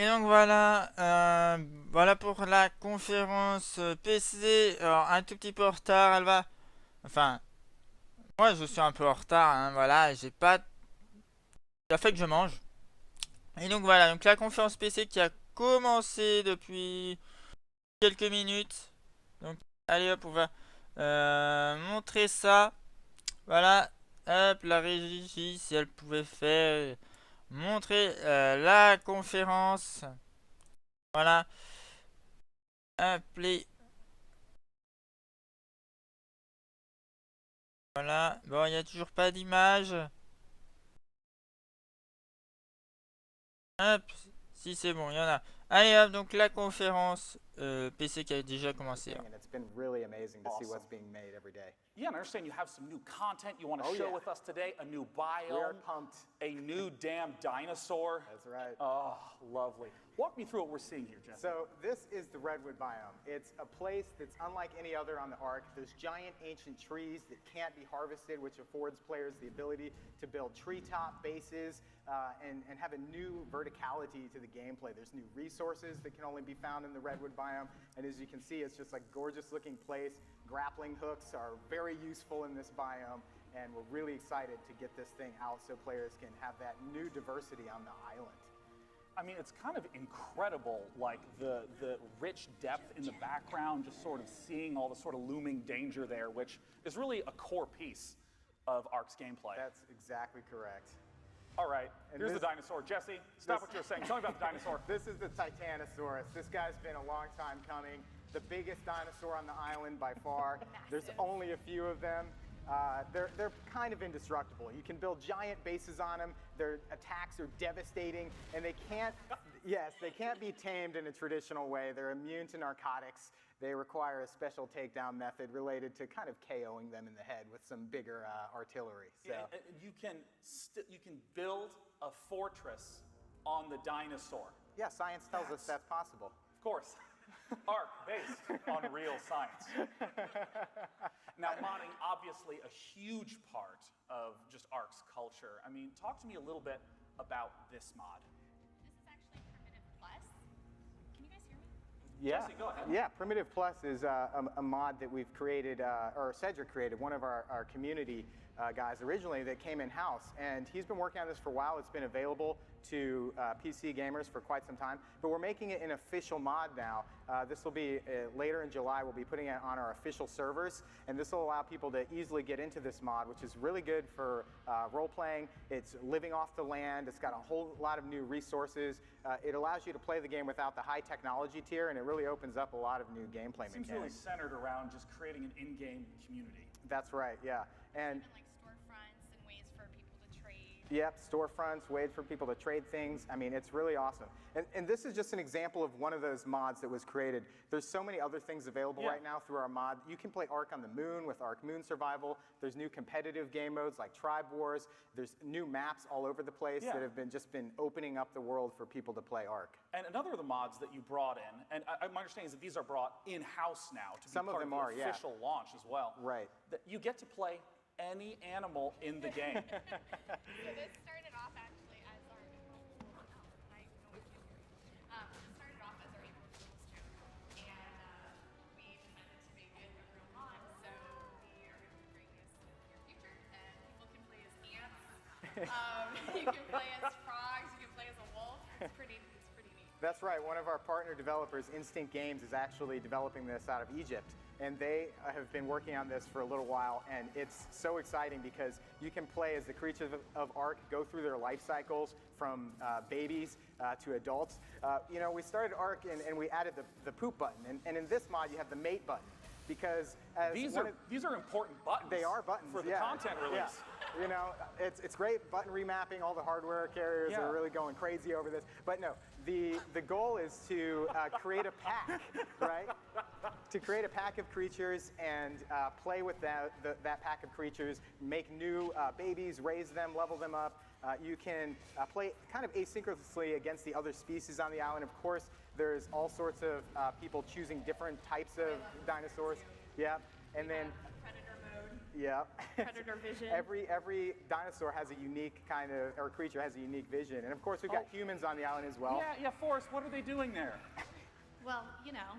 Et donc voilà, voilà pour la conférence PC. Alors un tout petit peu en retard, elle va. Enfin, moi je suis un peu en retard, hein, voilà, j'ai pas. Il a fait que je mange. Et donc voilà, donc la conférence PC qui a commencé depuis quelques minutes. Donc allez hop, on va montrer ça. Voilà, hop, la régie, si elle pouvait faire montrer la conférence. Voilà, hop, voilà. Bon, il n'y a toujours pas d'image. Hop, si c'est bon, il y en a. Allez hop, donc la conférence PC qui a déjà commencé, hein. And it's been really amazing to see Awesome. what's being made every day. Yeah, and I understand you have some new content you want to Oh, share yeah. with us today, a new We are biome, pumped. a new damn dinosaur. That's right. Oh, lovely. Walk me through what we're seeing here, Jesse. So this is the redwood biome. It's a place that's unlike any other on the Ark. There's giant ancient trees that can't be harvested, which affords players the ability to build treetop bases and have a new verticality to the gameplay. There's new resources that can only be found in the redwood biome. And as you can see, it's just like gorgeous looking place. Grappling hooks are very useful in this biome. And we're really excited to get this thing out so players can have that new diversity on the island. I mean, it's kind of incredible, like the rich depth in the background, just sort of seeing all the sort of looming danger there, which is really a core piece of Ark's gameplay. That's exactly correct. All right, And here's the this- dinosaur. Jesse, stop what you're saying. Tell me about the dinosaur. This is the Titanosaurus. This guy's been a long time coming. The biggest dinosaur on the island by far. There's only a few of them. They're kind of indestructible. You can build giant bases on them. Their attacks are devastating, and they can't be tamed in a traditional way. They're immune to narcotics. They require a special takedown method related to kind of KOing them in the head with some bigger artillery. So. Yeah, and you can build a fortress on the dinosaur. Yeah, science tells us that's possible. Of course. Ark, based on real science. Now, modding, obviously a huge part of just Ark's culture. I mean, talk to me a little bit about this mod. This is actually Primitive Plus. Can you guys hear me? Yeah. Jesse, go ahead. Yeah, Primitive Plus is a mod that we've created, or Cedric created, one of our community guys originally that came in-house. And he's been working on this for a while. It's been available to PC gamers for quite some time. But we're making it an official mod now. This will be later in July. We'll be putting it on our official servers. And this will allow people to easily get into this mod, which is really good for role-playing. It's living off the land. It's got a whole lot of new resources. It allows you to play the game without the high technology tier, and it really opens up a lot of new gameplay Seems really mechanics. centered around just creating an in-game community. That's right, yeah. And Even like storefronts and ways for people to trade. yep, storefronts, ways for people to trade things. I mean, it's really awesome. And this is just an example of one of those mods that was created. There's so many other things available right now through our mod. You can play Ark on the Moon with Ark Moon Survival. There's new competitive game modes like Tribe Wars. There's new maps all over the place that have just been opening up the world for people to play Ark. And another of the mods that you brought in, and my understanding is that these are brought in-house now to be Some of part them of the are, yeah. official launch as well. Right. That you get to play any animal in the game. So this started off actually as our I know we can't hear you. This started off as our April Fool's joke, and we decided to make it a real mod. So we are going to bring this in the near future, and people can play as ants. You can play as frogs. You can play as a wolf. It's pretty neat. That's right. One of our partner developers, Instinct Games, is actually developing this out of Egypt. And they have been working on this for a little while, and it's so exciting because you can play as the creatures of Ark, go through their life cycles from babies to adults. You know, we started Ark and we added the poop button, and in this mod you have the mate button. Because as These are important buttons. they are buttons for the yeah. content release. Yeah. You know, it's great button remapping. All the hardware carriers are really going crazy over this. But no, the goal is to create a pack, right? To create a pack of creatures and play with that pack of creatures, make new babies, raise them, level them up. You can play kind of asynchronously against the other species on the island. Of course, there's all sorts of people choosing different types of dinosaurs. Yeah, and then Predator mode. Yeah. predator vision. Every dinosaur has a unique kind of, or creature has a unique vision. And of course, we've got humans on the island as well. Yeah, Forrest, what are they doing there? Well, you know,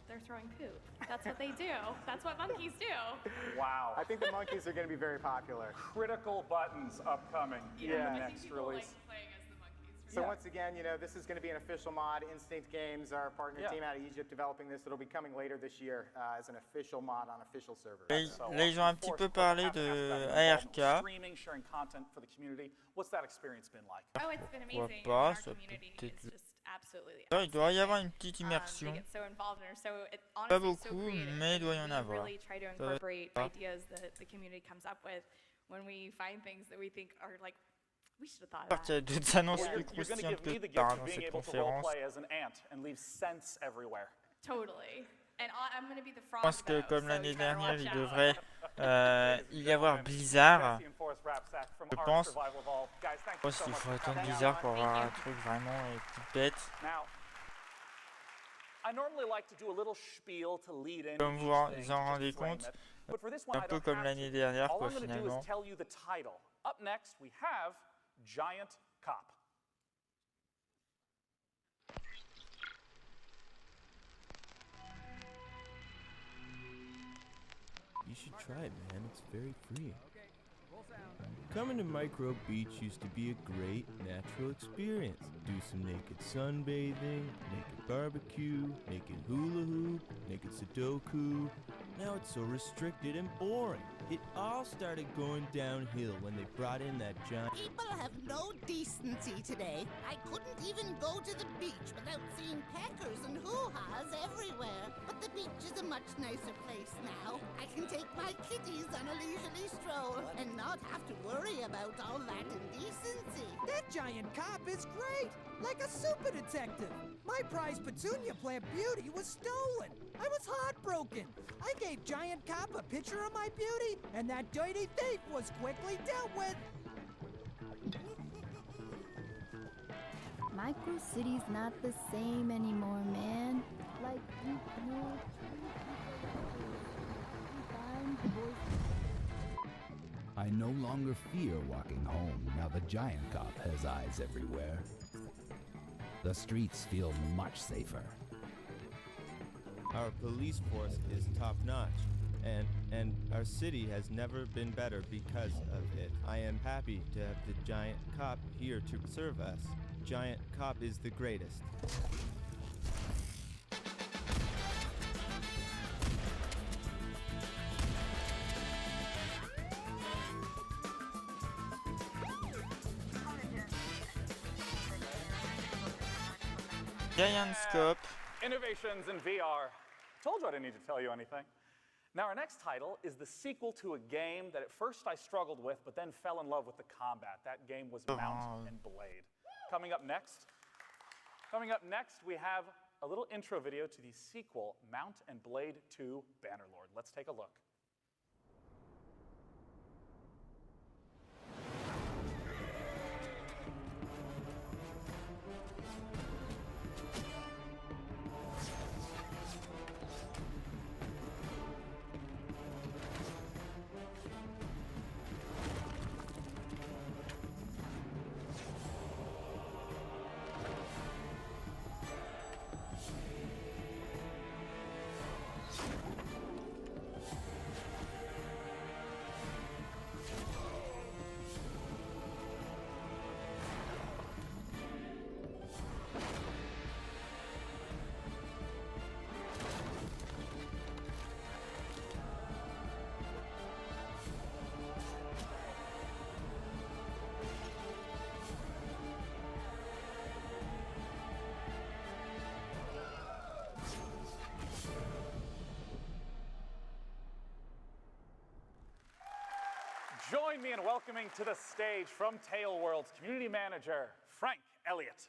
they're throwing poop. That's what they do. That's what monkeys do. Wow. I think the monkeys are going to be very popular. Critical buttons upcoming in Yeah. the I think next people release. like playing as the monkeys. So once again, you know, this is going to be an official mod. Instinct Games, our partner team out of Egypt, developing this. It'll be coming later this year as an official mod on official servers. Là, ils ont un petit peu parlé de ARK. Streaming, sharing content for the community. What's that experience been like? Oh, it's been Pourquoi amazing. pas, Our ça peut community peut-être is just absolutely Là, il doit y avoir amazing. une petite They immersion. get so involved and are so Pas honestly so beaucoup, creative. mais il doit y en We avoir. really try to Ça va être incorporate pas. ideas that the community comes up with when we find things that we think are like, we should have thought J'espère of qu'il y a that. d'autres annonces Well, plus you're going to croustillantes give me que the gift ça of dans being cette able to conférence. roleplay as an ant and leave scents everywhere. Totally. And I'm going to be the frog. Je pense que though, comme so l'année you better dernière, watch il out. devrait y avoir Blizzard. Jesse and Forrest Rapsack from Je Ark pense. Survival Evolved. Guys, thank Je you pense so qu'il much faut for attendre coming out. Blizzard pour avoir un truc vraiment qui pète. Now, I normally like to do a little spiel to lead in Comme each vous thing, en just to rendez frame compte, it. But for this one, un I peu don't comme have l'année to. dernière, All quoi, I'm going to do finalement. is tell you the title. Up next, we have Giant Cop. You should try it, man. It's very free. Coming to Micro Beach used to be a great natural experience. Do some naked sunbathing, naked barbecue, naked hula hoop, naked Sudoku. Now it's so restricted and boring. It all started going downhill when they brought in that giant... People have no decency today. I couldn't even go to the beach without seeing peckers and hoo-has everywhere. But the beach is a much nicer place now. I can take my kitties on a leisurely stroll and not have to worry about all that indecency. That giant cop is great! Like a super detective! My prized petunia plant beauty was stolen! I was heartbroken! I gave Giant Cop a picture of my beauty, and that dirty thief was quickly dealt with! Micro City's not the same anymore, man. Like, you know, I no longer fear walking home now the giant cop has eyes everywhere. The streets feel much safer. Our police force is top-notch, and our city has never been better because of it. I am happy to have the Giant Cop here to serve us. Giant Cop is the greatest. Giant Scope. Innovations in VR. Told you I didn't need to tell you anything. Now, our next title is the sequel to a game that at first I struggled with, but then fell in love with the combat. That game was Mount and Blade. Coming up next, we have a little intro video to the sequel, Mount and Blade 2 Bannerlord. Let's take a look. Join me in welcoming to the stage from Tale World's community manager, Frank Elliott.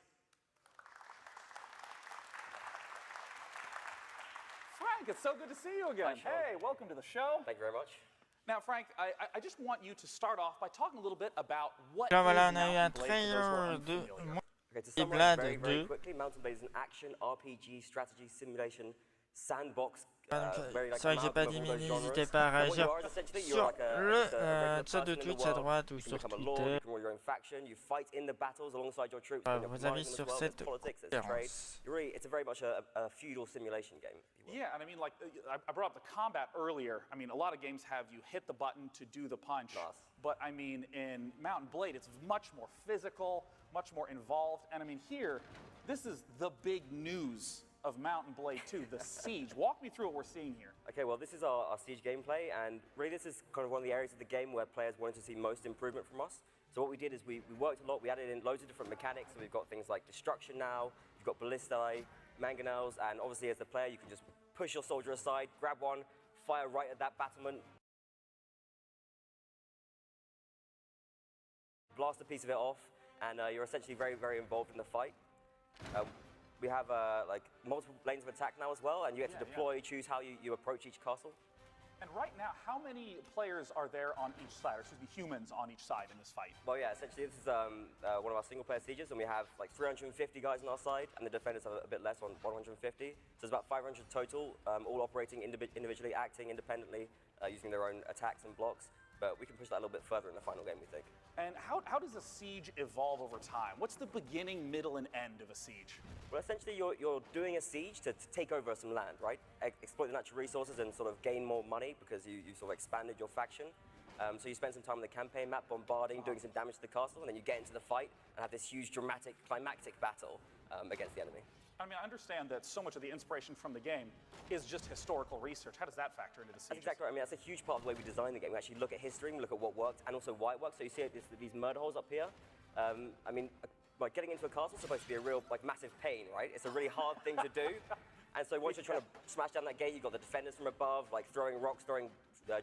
Frank, it's so good to see you again. Hi, Sean. Hey, welcome to the show. Thank you very much. Now, Frank, I just want you to start off by talking a little bit about what Là, is voilà, on a eu Mount un and Blade for those who are trailer de unfamiliar. Okay, to Et summarize Blade very 2. quickly, Mountain Blade is an action RPG strategy simulation sandbox. C'est vrai que j'ai pas dit, mais n'hésitez pas à réagir sur le chat de Twitch à droite ou sur Twitter. Vous avis sur cette conférence. It's very much a feudal simulation game. Yeah, and I mean, like, I brought up the combat earlier. I mean, a lot of games have you hit the button to do the punch. But I mean, in Mount & Blade, it's much more physical, much more involved. And I mean, here, this is the big news of Mount & Blade 2, the Siege. Walk me through what we're seeing here. Okay, well, this is our Siege gameplay, and really this is kind of one of the areas of the game where players wanted to see most improvement from us. So what we did is we worked a lot, we added in loads of different mechanics, so we've got things like destruction now, you've got ballistae, mangonels, and obviously as the player you can just push your soldier aside, grab one, fire right at that battlement, blast a piece of it off, and you're essentially very, very involved in the fight. We have like multiple lanes of attack now as well, and you get to deploy, choose how you approach each castle. And right now, how many players are there on each side, or excuse me, humans on each side in this fight? Well, yeah, essentially this is one of our single-player sieges, and we have like 350 guys on our side, and the defenders have a bit less, on 150. So it's about 500 total, all operating individually, acting independently, using their own attacks and blocks. But we can push that a little bit further in the final game, we think. And how does a siege evolve over time? What's the beginning, middle, and end of a siege? Well, essentially, you're doing a siege to take over some land, right? Exploit the natural resources and sort of gain more money because you sort of expanded your faction. So you spend some time on the campaign map bombarding, doing some damage to the castle, and then you get into the fight and have this huge, dramatic, climactic battle against the enemy. I mean, I understand that so much of the inspiration from the game is just historical research. How does that factor into the siege? That's exactly right. I mean, that's a huge part of the way we design the game. We actually look at history, we look at what worked, and also why it worked. So you see these murder holes up here. I mean, like getting into a castle is supposed to be a real, like, massive pain, right? It's a really hard thing to do. And so once you're trying to smash down that gate, you've got the defenders from above, like throwing rocks, throwing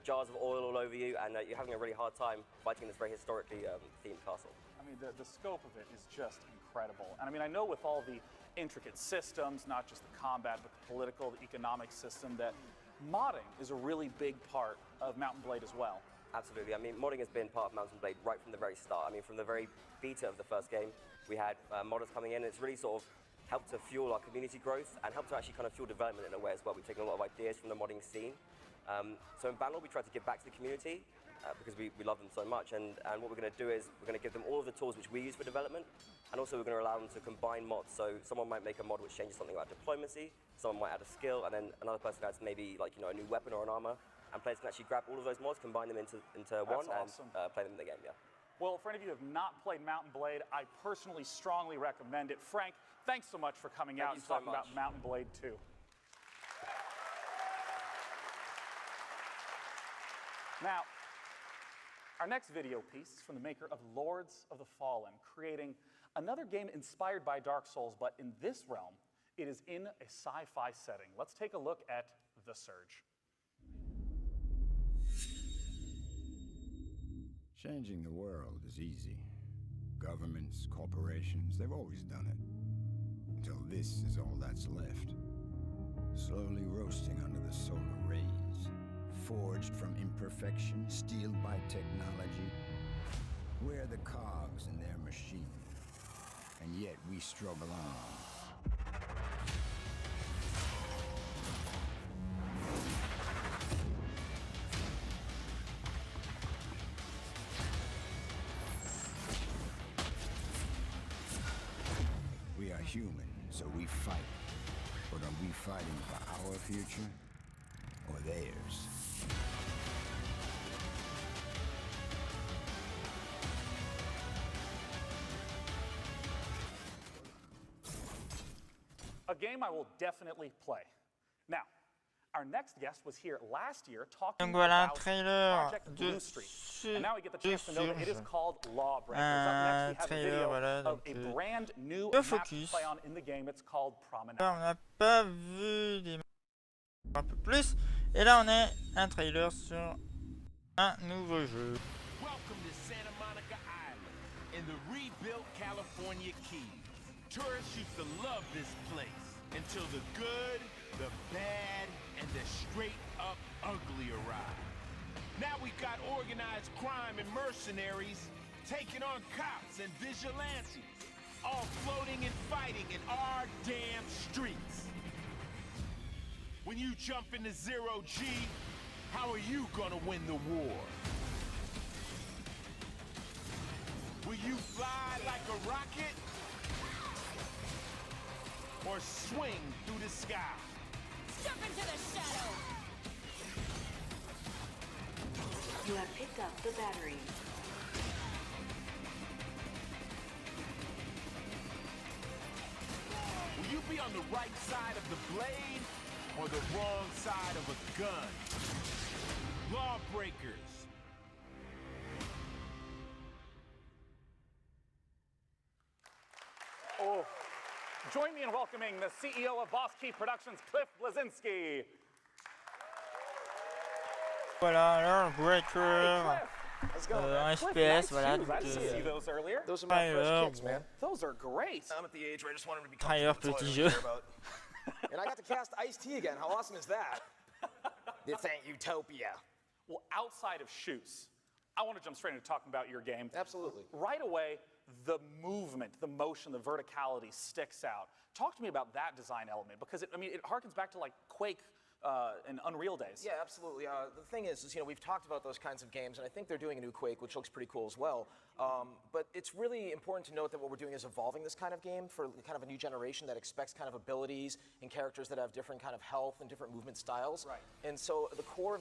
jars of oil all over you, and you're having a really hard time fighting this very historically themed castle. I mean, the scope of it is just incredible. And I mean, I know with all the intricate systems, not just the combat, but the political, the economic system, that modding is a really big part of Mount & Blade as well. Absolutely. I mean, modding has been part of Mount & Blade right from the very start. I mean, from the very beta of the first game, we had modders coming in, and it's really sort of helped to fuel our community growth and helped to actually kind of fuel development in a way as well. We've taken a lot of ideas from the modding scene. So in Bannerlord, we tried to give back to the community because we love them so much. And what we're going to do is we're going to give them all of the tools which we use for development, and also we're going to allow them to combine mods. So someone might make a mod which changes something about diplomacy, someone might add a skill, and then another person adds maybe like, you know, a new weapon or an armor. And players can actually grab all of those mods, combine them into one, awesome. And play them in the game. Yeah. Well, for any of you who have not played Mount & Blade, I personally strongly recommend it. Frank, thanks so much for coming out and talking about Mount & Blade 2. Now, our next video piece is from the maker of Lords of the Fallen, creating another game inspired by Dark Souls, but in this realm, it is in a sci-fi setting. Let's take a look at The Surge. Changing the world is easy. Governments, corporations, they've always done it. Until this is all that's left. Slowly roasting under the solar rays. Forged from imperfection, steeled by technology. We're the cogs in their machine. And yet we struggle on. We are human, so we fight. But are we fighting for our future or theirs? A game I will definitely play. Now, our next guest was here last year talking Donc voilà un about trailer Project de Blue Street. And now we get the chance to know that it is called Lawbreakers. Up next, we have a video voilà, of a brand new map to play on in the game. It's called Promenade. On n'a pas vu des un peu plus. Et là, on a un trailer sur un nouveau jeu. Welcome to Santa Monica Island in the rebuilt California Keys. Tourists used to love this place until the good, the bad, and the straight-up ugly arrived. Now we've got organized crime and mercenaries taking on cops and vigilantes, all floating and fighting in our damn streets. When you jump into zero G, how are you gonna win the war? Will you fly like a rocket? Or swing through the sky? Step into the shadow! You have picked up the battery. Will you be on the right side of the blade or the wrong side of a gun? Lawbreakers. Oh, join me in welcoming the CEO of Boss Key Productions, Cliff Blazinski. Voilà, Lawbreaker. Un FPS, voilà. Donc, I didn't see those earlier. Those are my first kicks, man. Those are great. I'm at the age where I just wanted to be Trailer comfortable. That's all I petit really jeu. care about. And I got to cast Ice-T again. How awesome is that? This ain't Utopia. Well, outside of shoes, I want to jump straight into talking about your game. Absolutely. Right away, the movement, the motion, the verticality sticks out. Talk to me about that design element, because it harkens back to like Quake and Unreal days. Yeah, absolutely. The thing is, we've talked about those kinds of games, and I think they're doing a new Quake, which looks pretty cool as well. But it's really important to note that what we're doing is evolving this kind of game for kind of a new generation that expects kind of abilities and characters that have different kind of health and different movement styles. Right. And so the core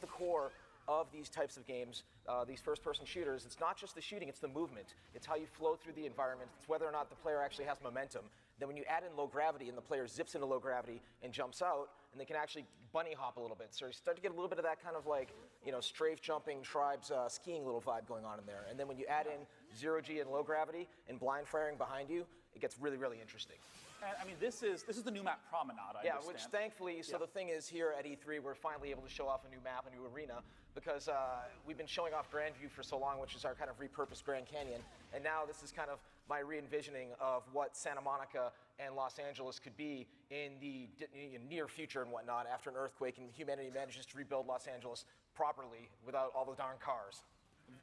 of these types of games, these first-person shooters, it's not just the shooting, it's the movement. It's how you flow through the environment. It's whether or not the player actually has momentum. Then when you add in low gravity and the player zips into low gravity and jumps out, and they can actually bunny hop a little bit. So you start to get a little bit of that kind of like, strafe jumping, tribes skiing little vibe going on in there. And then when you add in zero G and low gravity and blind firing behind you, it gets really, really interesting. And I mean, this is the new map Promenade, I understand. Which thankfully, the thing is here at E3, we're finally able to show off a new map, a new arena, because we've been showing off Grandview for so long, which is our kind of repurposed Grand Canyon. And now this is kind of my re-envisioning of what Santa Monica and Los Angeles could be in the near future and whatnot after an earthquake and humanity manages to rebuild Los Angeles properly without all the darn cars.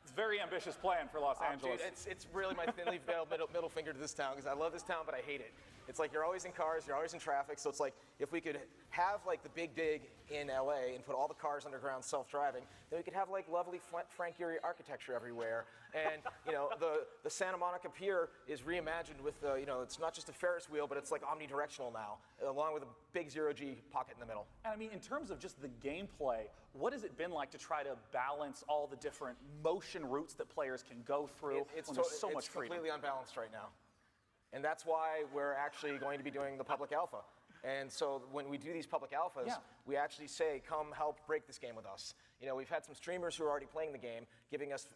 It's a very ambitious plan for Los Angeles. Dude, it's really my thinly veiled middle finger to this town, because I love this town, but I hate it. It's like you're always in cars, you're always in traffic, so it's like if we could have like the big dig in LA and put all the cars underground self-driving, then we could have like lovely Frank Gehry architecture everywhere. And the Santa Monica Pier is reimagined with it's not just a Ferris wheel, but it's like omnidirectional now, along with a big zero G pocket in the middle. And I mean, in terms of just the gameplay, what has it been like to try to balance all the different motion routes that players can go through when there's so much freedom? It's completely unbalanced right now. And that's why we're actually going to be doing the public alpha. And so when we do these public alphas, we actually say, come help break this game with us. We've had some streamers who are already playing the game giving us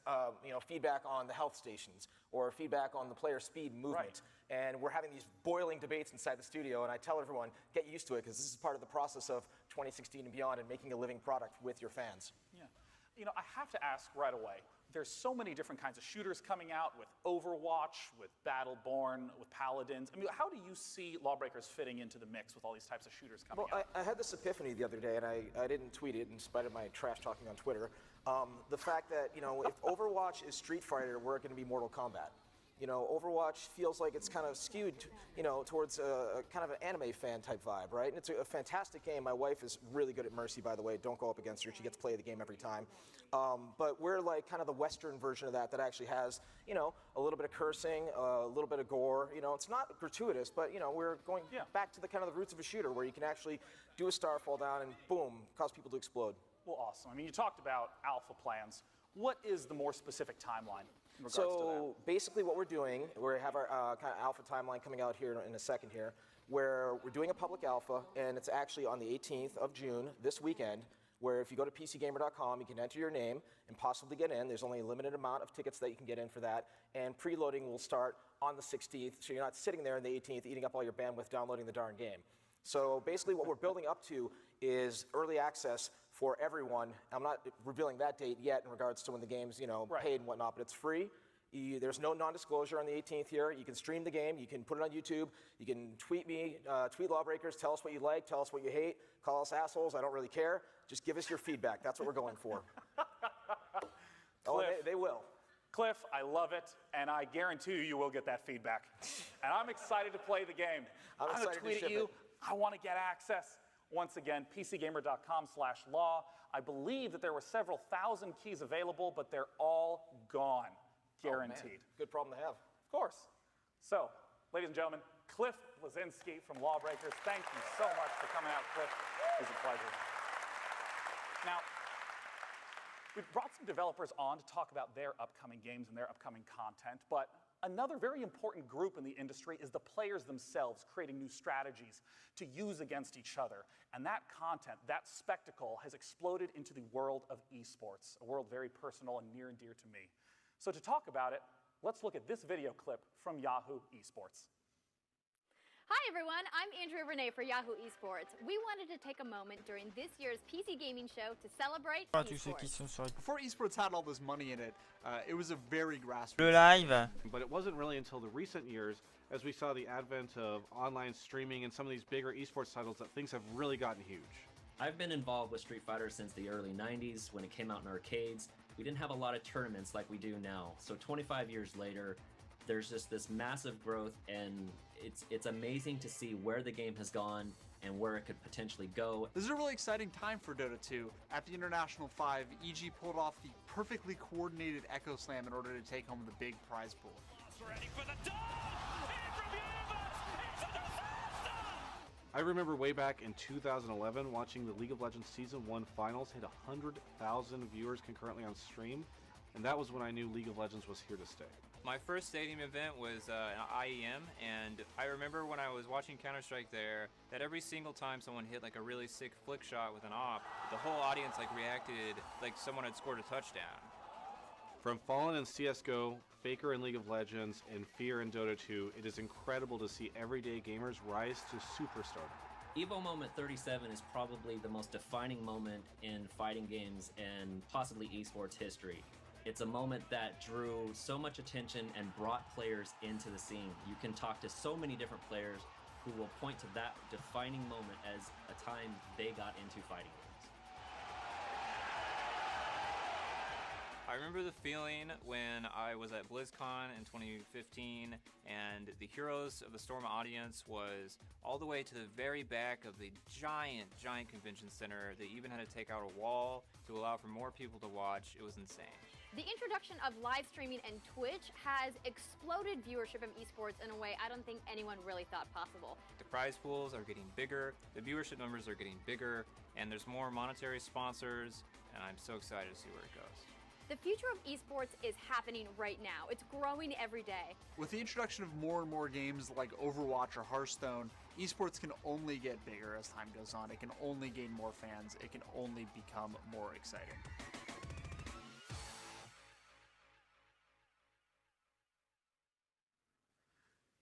feedback on the health stations or feedback on the player speed and movement. Right. And we're having these boiling debates inside the studio, and I tell everyone, get used to it, because this is part of the process of 2016 and beyond and making a living product with your fans. Yeah. I have to ask right away, there's so many different kinds of shooters coming out with Overwatch, with Battleborn, with Paladins. I mean, how do you see Lawbreakers fitting into the mix with all these types of shooters coming out? I had this epiphany the other day, and I didn't tweet it in spite of my trash talking on Twitter. The fact that, if Overwatch is Street Fighter, we're going to be Mortal Kombat. Overwatch feels like it's kind of skewed, towards a kind of an anime fan type vibe, right? And it's a fantastic game. My wife is really good at Mercy, by the way. Don't go up against her. She gets to play the game every time. But we're like kind of the Western version of that actually has, a little bit of cursing, a little bit of gore. It's not gratuitous, but, we're going back to the kind of the roots of a shooter where you can actually do a star fall down and boom, cause people to explode. Well, awesome. I mean, you talked about alpha plans. What is the more specific timeline in regards to that? So basically what we're doing, we have our kind of alpha timeline coming out here in a second here, where we're doing a public alpha, and it's actually on the 18th of June, this weekend, where if you go to PCGamer.com, you can enter your name and possibly get in. There's only a limited amount of tickets that you can get in for that, and preloading will start on the 16th, so you're not sitting there on the 18th eating up all your bandwidth downloading the darn game. So basically what we're building up to is early access for everyone. I'm not revealing that date yet in regards to when the game's paid and whatnot, but it's free. There's no non-disclosure on the 18th here. You can stream the game. You can put it on YouTube. You can tweet me, tweet Lawbreakers. Tell us what you like. Tell us what you hate. Call us assholes. I don't really care. Just give us your feedback. That's what we're going for. Cliff, they will. Cliff, I love it, and I guarantee you will get that feedback. And I'm excited to play the game. I'm excited gonna tweet to at ship you. it. I want to get access. Once again, pcgamer.com/law. I believe that there were several thousand keys available, but they're all gone, guaranteed. Oh, man. Good problem to have. Of course. So, ladies and gentlemen, Cliff Blazinski from Lawbreakers. Thank you so much for coming out, Cliff. It was a pleasure. Now, we've brought some developers on to talk about their upcoming games and their upcoming content, but another very important group in the industry is the players themselves creating new strategies to use against each other. And that content, that spectacle, has exploded into the world of esports, a world very personal and near and dear to me. So to talk about it, let's look at this video clip from Yahoo Esports. Hi everyone, I'm Andrea Renee for Yahoo Esports. We wanted to take a moment during this year's PC gaming show to celebrate esports. Before esports had all this money in it, it was a very grassroots. Le live. But it wasn't really until the recent years, as we saw the advent of online streaming and some of these bigger esports titles, that things have really gotten huge. I've been involved with Street Fighter since the early 90s when it came out in arcades. We didn't have a lot of tournaments like we do now. So 25 years later, there's just this massive growth, and it's amazing to see where the game has gone and where it could potentially go. This is a really exciting time for Dota 2. At the International 5, EG pulled off the perfectly coordinated Echo Slam in order to take home the big prize pool. Ready for the I remember way back in 2011 watching the League of Legends Season 1 finals hit 100,000 viewers concurrently on stream, and that was when I knew League of Legends was here to stay. My first stadium event was an IEM, and I remember when I was watching Counter-Strike there, that every single time someone hit like a really sick flick shot with an op, the whole audience like reacted like someone had scored a touchdown. From Fallen in CSGO, Faker in League of Legends, and Fear in Dota 2, it is incredible to see everyday gamers rise to superstardom. Evo Moment 37 is probably the most defining moment in fighting games and possibly esports history. It's a moment that drew so much attention and brought players into the scene. You can talk to so many different players who will point to that defining moment as a time they got into fighting games. I remember the feeling when I was at BlizzCon in 2015 and the Heroes of the Storm audience was all the way to the very back of the giant convention center. They even had to take out a wall to allow for more people to watch. It was insane. The introduction of live streaming and Twitch has exploded viewership of esports in a way I don't think anyone really thought possible. The prize pools are getting bigger, the viewership numbers are getting bigger, and there's more monetary sponsors, and I'm so excited to see where it goes. The future of esports is happening right now. It's growing every day. With the introduction of more and more games like Overwatch or Hearthstone, esports can only get bigger as time goes on. It can only gain more fans. It can only become more exciting.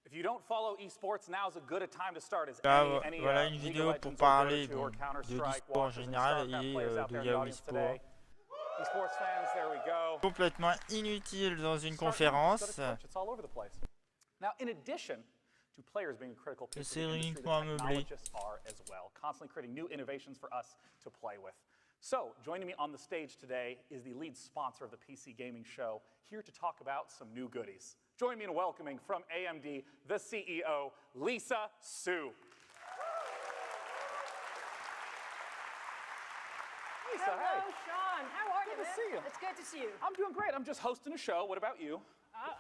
If you don't follow esports, now's as good a time to start as any Voilà une League vidéo of pour Legends parler or Dota 2 or de Counter-Strike l'e-sport en watchers and général StarCraft et players out de there in the Yahoo audience Esports. today. Esports fans, there we go. Complètement inutile dans une conférence. It's all over the place. Now, in addition to players being a critical piece of the C'est industry, uniquement the meublé. technologists are as well, constantly creating new innovations for us to play with. So, joining me on the stage today is the lead sponsor of the PC Gaming Show, here to talk about some new goodies. Join me in welcoming from AMD, the CEO, Lisa Su. Lisa, Hello, hey. Sean. How are you, Good to man? see you. It's good to see you. I'm doing great. I'm just hosting a show. What about you?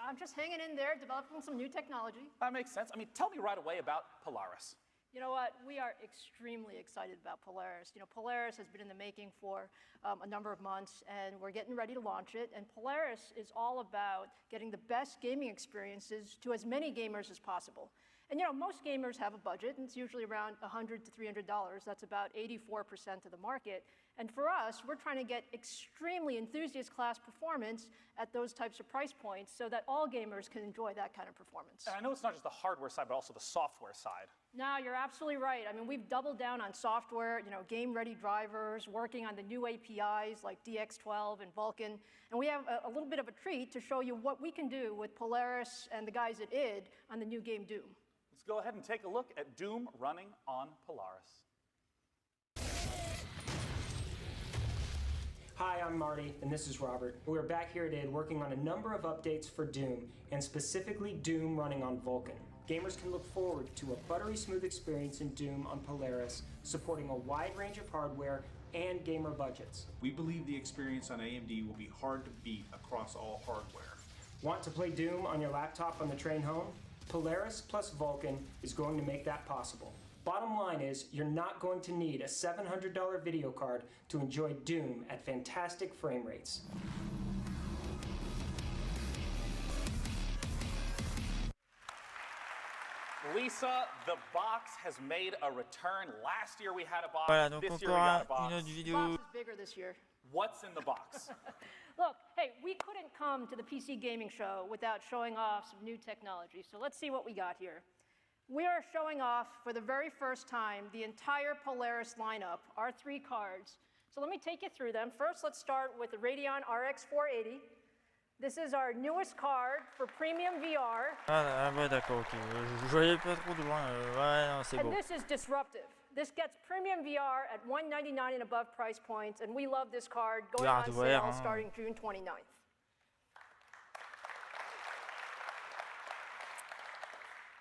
I'm just hanging in there, developing some new technology. That makes sense. I mean, tell me right away about Polaris. You know what? We are extremely excited about Polaris. You know, Polaris has been in the making for a number of months, and we're getting ready to launch it. And Polaris is all about getting the best gaming experiences to as many gamers as possible. And you know, most gamers have a budget, and it's usually around $100 to $300. That's about 84% of the market. And for us, we're trying to get extremely enthusiast-class performance at those types of price points so that all gamers can enjoy that kind of performance. And I know it's not just the hardware side, but also the software side. No, you're absolutely right. I mean, we've doubled down on software, you know, game-ready drivers, working on the new APIs like DX12 and Vulkan. And we have a little bit of a treat to show you what we can do with Polaris and the guys at id on the new game Doom. Let's go ahead and take a look at Doom running on Polaris. Hi, I'm Marty, and this is Robert. We're back here at id working on a number of updates for Doom, and specifically Doom running on Vulkan. gamers can look forward to a buttery smooth experience in Doom on Polaris, supporting a wide range of hardware and gamer budgets. We believe the experience on AMD will be hard to beat across all hardware. Want to play Doom on your laptop on the train home? Polaris plus Vulkan is going to make that possible. Bottom line is, you're not going to need a $700 video card to enjoy Doom at fantastic frame rates. Lisa, the box has made a return. Last year we had a box. Voilà, donc This year encore we got a box. une autre The vidéo. box is bigger this year. What's in the box? Look, hey, we couldn't come to the PC gaming show without showing off some new technology. So let's see what we got here. We are showing off for the very first time the entire Polaris lineup, our 3 cards. So let me take you through them. First, let's start with the Radeon RX 480. This is our newest card for premium VR. Ah ouais, d'accord, ok. Je voyais pas trop de loin. Ouais, non, c'est And beau. this is disruptive. This gets premium VR at $199 and above price points, and we love this card going on Hardware, sale hein. starting June 29th.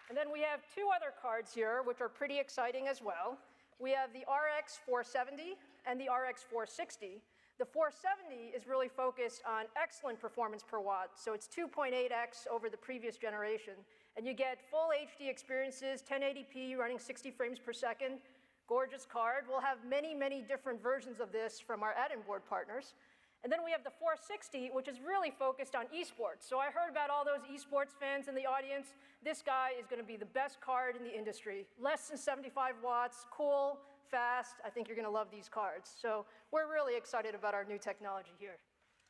And then we have 2 other cards here, which are pretty exciting as well. We have the RX 470 and the RX 460. The 470 is really focused on excellent performance per watt, so it's 2.8x over the previous generation. And you get full HD experiences, 1080p running 60 frames per second. Gorgeous card. We'll have many, many different versions of this from our add-in board partners. And then we have the 460, which is really focused on esports. So I heard about all those esports fans in the audience. This guy is going to be the best card in the industry. Less than 75 watts, cool, fast. I think you're going to love these cards. So we're really excited about our new technology here.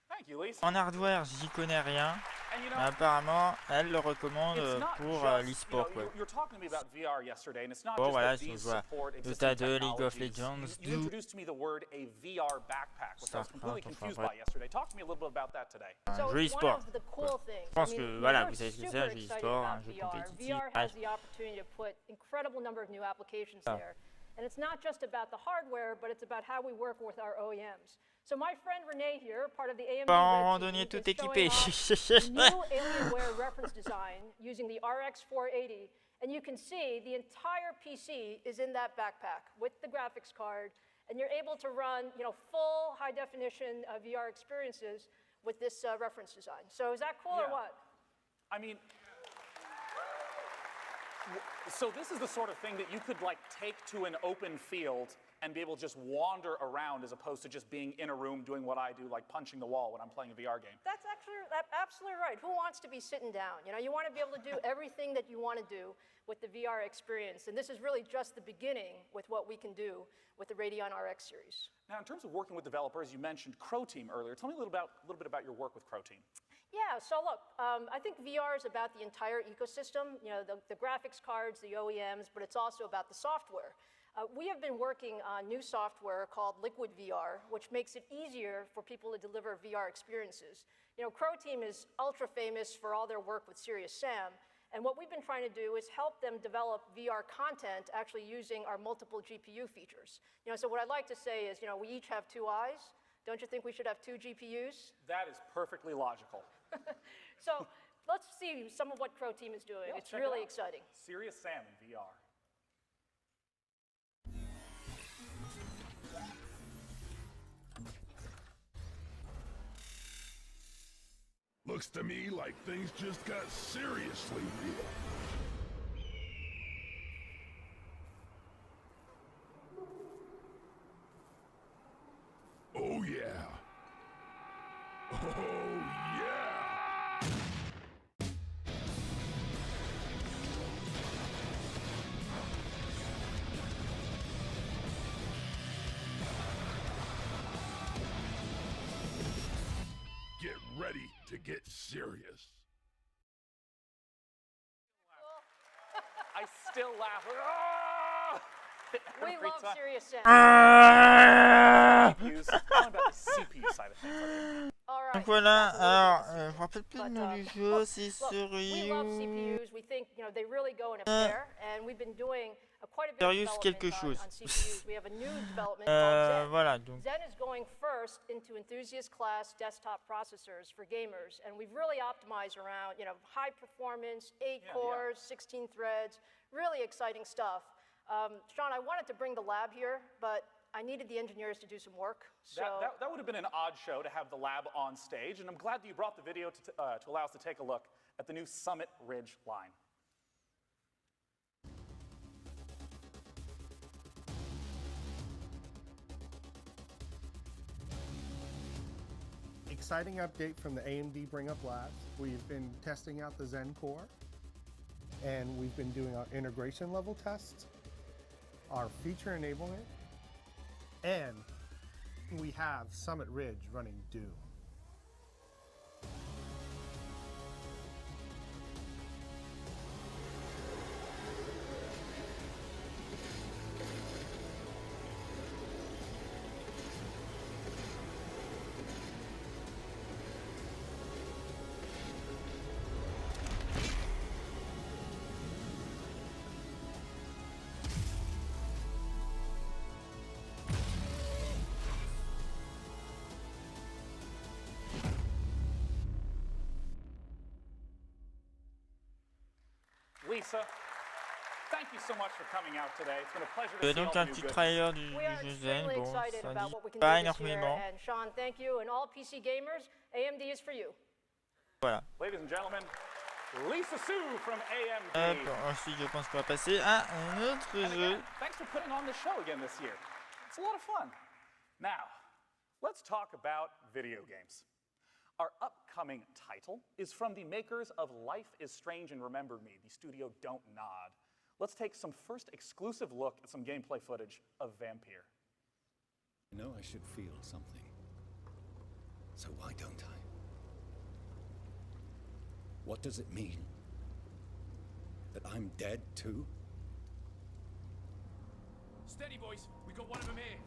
Thank you, Lisa. En hardware, j'y connais rien. And you know, Mais apparemment, elle le recommande it's not pour just, l'e-sport. you were talking to me about VR yesterday, and it's not Bon, just voilà, that si on these joue à support Dota existing 2, League of technologies. Legends, You introduced to me the word a VR backpack, which I was completely Starcraft, confused enfin, by yesterday. Talk to me a little bit about that today. Un So jeu it's one e-sport. of the cool things. Je pense I mean, que voilà, we're vous savez ce que c'est, super un jeu excited e-sport, about un jeu VR. compétitif. VR has the opportunity to put incredible number of new applications Ah. there. And it's not just about the hardware, but it's about how we work with our OEMs. So my friend Renee here, part of the AMD Pas en Red randonnée team, tout is équipé. showing off new Alienware reference design using the RX 480. And you can see the entire PC is in that backpack with the graphics card. And you're able to run, full high-definition VR experiences with this reference design. So is that cool or Yeah. what? I mean, so this is the sort of thing that you could take to an open field and be able to just wander around as opposed to just being in a room doing what I do, like punching the wall when I'm playing a VR game. That's absolutely right. Who wants to be sitting down? You want to be able to do everything that you want to do with the VR experience. And this is really just the beginning with what we can do with the Radeon RX series. Now, in terms of working with developers, you mentioned Crow Team earlier. Tell me a little bit about your work with Crow Team. Yeah, so look, I think VR is about the entire ecosystem, the graphics cards, the OEMs, but it's also about the software. We have been working on new software called Liquid VR, which makes it easier for people to deliver VR experiences. Crow Team is ultra famous for all their work with Serious Sam, and what we've been trying to do is help them develop VR content actually using our multiple GPU features. So what I'd like to say is, we each have 2 eyes. Don't you think we should have 2 GPUs? That is perfectly logical. So let's see some of what Crow Team is doing. Yeah, it's check really it out. exciting. Serious Sam in VR. Looks to me like things just got seriously real. Oh yeah. Oh yeah. Get ready to get serious. I still laugh. Ah! We Every love time. Serious Sam. CPUs. Talking about the CPU side of things. All right. Donc voilà, that's a little alors, bit je me rappelle plus le But, nom du jeu, c'est look, sur we love CPUs. We think they really go in a pair, and we've been doing quite a bit of Sérieux quelque development chose. on CPUs. We have a new development called Zen. Voilà, donc. Zen is going first into enthusiast class desktop processors for gamers, and we've really optimized around, high performance, 8 cores, 16 threads, really exciting stuff. Sean, I wanted to bring the lab here, but I needed the engineers to do some work. So That would have been an odd show to have the lab on stage, and I'm glad that you brought the video to allow us to take a look at the new Summit Ridge line. Exciting update from the AMD Bring Up Labs. We've been testing out the Zen core, and we've been doing our integration level tests, our feature enablement, and we have Summit Ridge running Doom. Lisa, thank you so much for coming out today. It's been a pleasure to see all Donc the un new petit goodness. trailer du we are jeu Zen, extremely bon, excited ça about dit what we can pas do this year. énormément. And Sean, thank you. And all PC gamers, AMD is for you. Voilà. Ladies and gentlemen, Lisa Su from AMD. Ensuite, je pense qu'on va passer à un autre And jeu. again, thanks for putting on the show again this year. It's a lot of fun. Now, let's talk about video games. Our upcoming title is from the makers of Life is Strange and Remember Me, the studio Don't Nod. Let's take some first exclusive look at some gameplay footage of Vampire. I know I should feel something. So why don't I? What does it mean? That I'm dead too? Steady, boys. We got one of them here.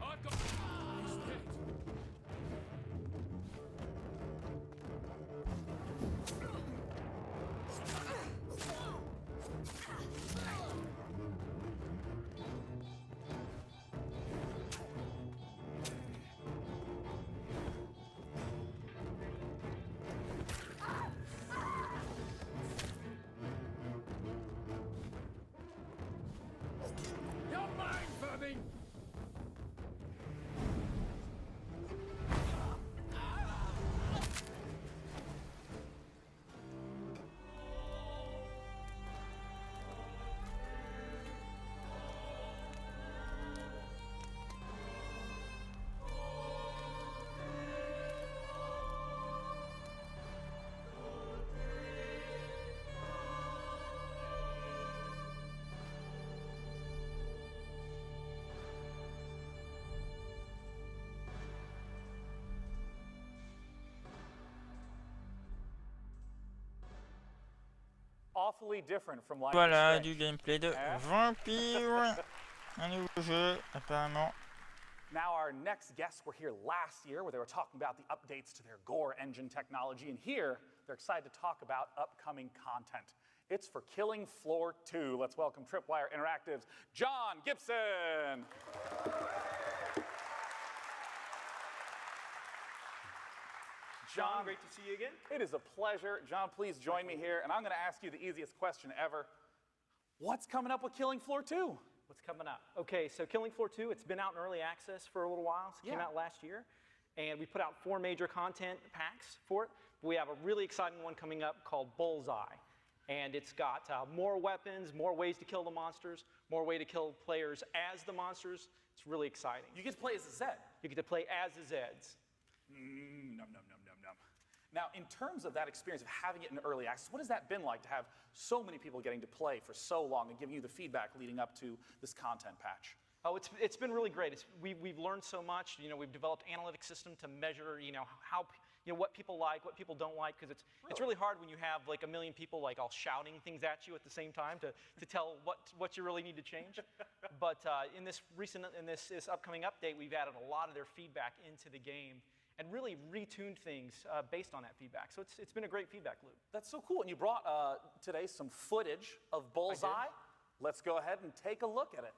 I've got... He's dead. You're mine, vermin! Awfully different from Life Voilà, is du Strange. gameplay de Eh? Vampire. Un nouveau jeu, apparemment. Now, our next guests were here last year where they were talking about the updates to their Gore engine technology, and here they're excited to talk about upcoming content. It's for Killing Floor 2. Let's welcome Tripwire Interactive's John Gibson. John, great to see you again. It is a pleasure. John, please join me here, and I'm going to ask you the easiest question ever. What's coming up with Killing Floor 2? What's coming up? Okay, so Killing Floor 2, it's been out in early access for a little while. It came out last year. And we put out 4 major content packs for it. We have a really exciting one coming up called Bullseye. And it's got more weapons, more ways to kill the monsters, more way to kill players as the monsters. It's really exciting. You get to play as a Zed. You get to play as the Zeds. Num, num, num, num, num. Now, in terms of that experience of having it in early access, what has that been like to have so many people getting to play for so long and giving you the feedback leading up to this content patch? Oh, it's been really great. We've learned so much. We've developed analytic system to measure, how, what people like, what people don't like, because it's really hard when you have like a million people like all shouting things at you at the same time to tell what you really need to change. But in this upcoming update, we've added a lot of their feedback into the game, and really retuned things based on that feedback. So it's been a great feedback loop. That's so cool. And you brought today some footage of Bullseye. Let's go ahead and take a look at it.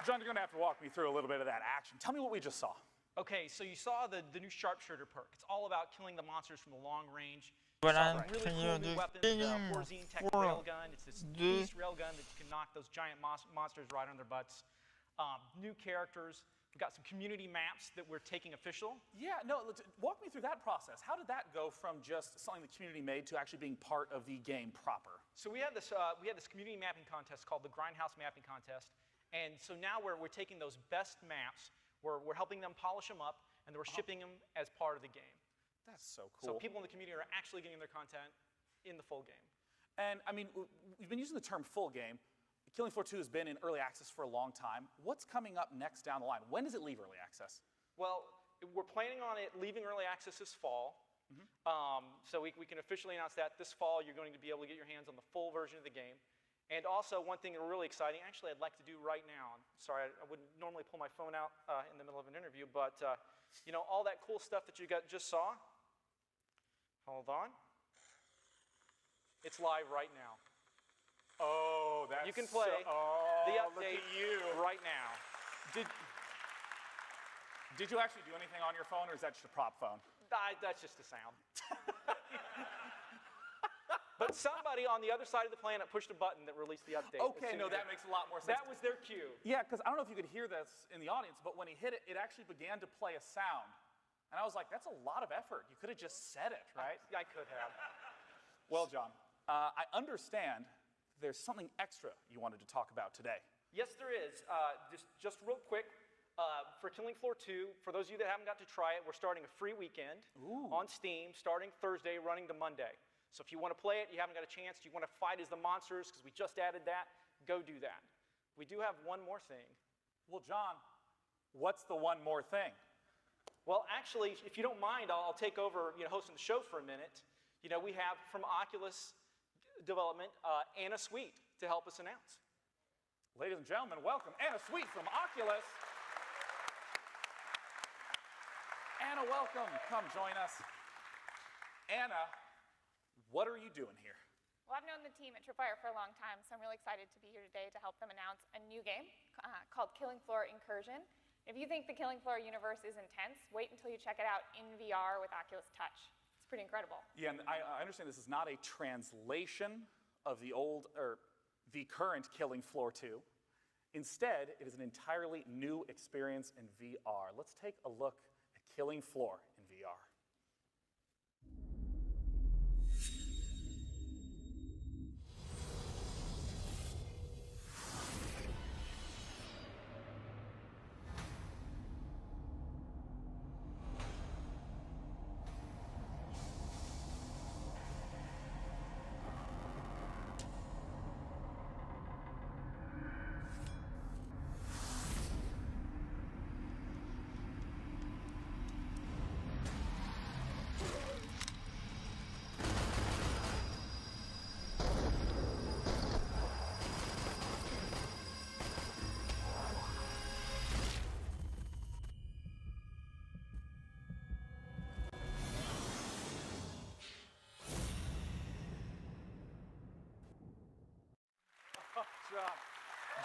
John, you're going to have to walk me through a little bit of that action. Tell me what we just saw. Okay, so you saw the new Sharpshooter perk. It's all about killing the monsters from the long range. Voilà Really cool new weapon, the Horzine Tech Railgun. It's this beast railgun that you can knock those giant monsters right on their butts. New characters. We've got some community maps that we're taking official. Yeah, no, walk me through that process. How did that go from just something the community made to actually being part of the game proper? So we had this community mapping contest called the Grindhouse Mapping Contest. And so now we're taking those best maps, we're helping them polish them up, and then we're shipping them as part of the game. That's so cool. So people in the community are actually getting their content in the full game. And I mean, we've been using the term full game. Killing Floor 2 has been in early access for a long time. What's coming up next down the line? When does it leave early access? Well, we're planning on it leaving early access this fall. So we can officially announce that this fall you're going to be able to get your hands on the full version of the game. And also one thing really exciting, actually I'd like to do right now. I'm sorry, I wouldn't normally pull my phone out in the middle of an interview, but you know, all that cool stuff that you just saw, hold on. It's live right now. Oh, that's you can play the update right now. Did you actually do anything on your phone, or is that just a prop phone? That's just a sound. But somebody on the other side of the planet pushed a button that released the update. Okay, no, that makes a lot more sense. That was their cue. Yeah, because I don't know if you could hear this in the audience, but when he hit it, it actually began to play a sound. And I was like, that's a lot of effort. You could have just said it, right? I could have. Well, John, I understand there's something extra you wanted to talk about today. Yes, there is. Just real quick, for Killing Floor 2, for those of you that haven't got to try it, we're starting a free weekend on Steam, starting Thursday, running to Monday. So if you want to play it, you haven't got a chance, you want to fight as the monsters, because we just added that, go do that. We do have one more thing. Well, John, what's the one more thing? Well, actually, if you don't mind, I'll take over hosting the show for a minute. We have from Oculus Development, Anna Sweet to help us announce. Ladies and gentlemen, welcome Anna Sweet from Oculus. Anna, welcome. Come join us. Anna, what are you doing here? Well, I've known the team at Tripwire for a long time, so I'm really excited to be here today to help them announce a new game called Killing Floor Incursion. If you think the Killing Floor universe is intense, wait until you check it out in VR with Oculus Touch. It's pretty incredible. Yeah, and I understand this is not a translation of the current Killing Floor 2. Instead, it is an entirely new experience in VR. Let's take a look at Killing Floor in VR.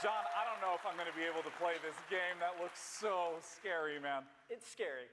John, I don't know if I'm going to be able to play this game. That looks so scary, man. It's scary.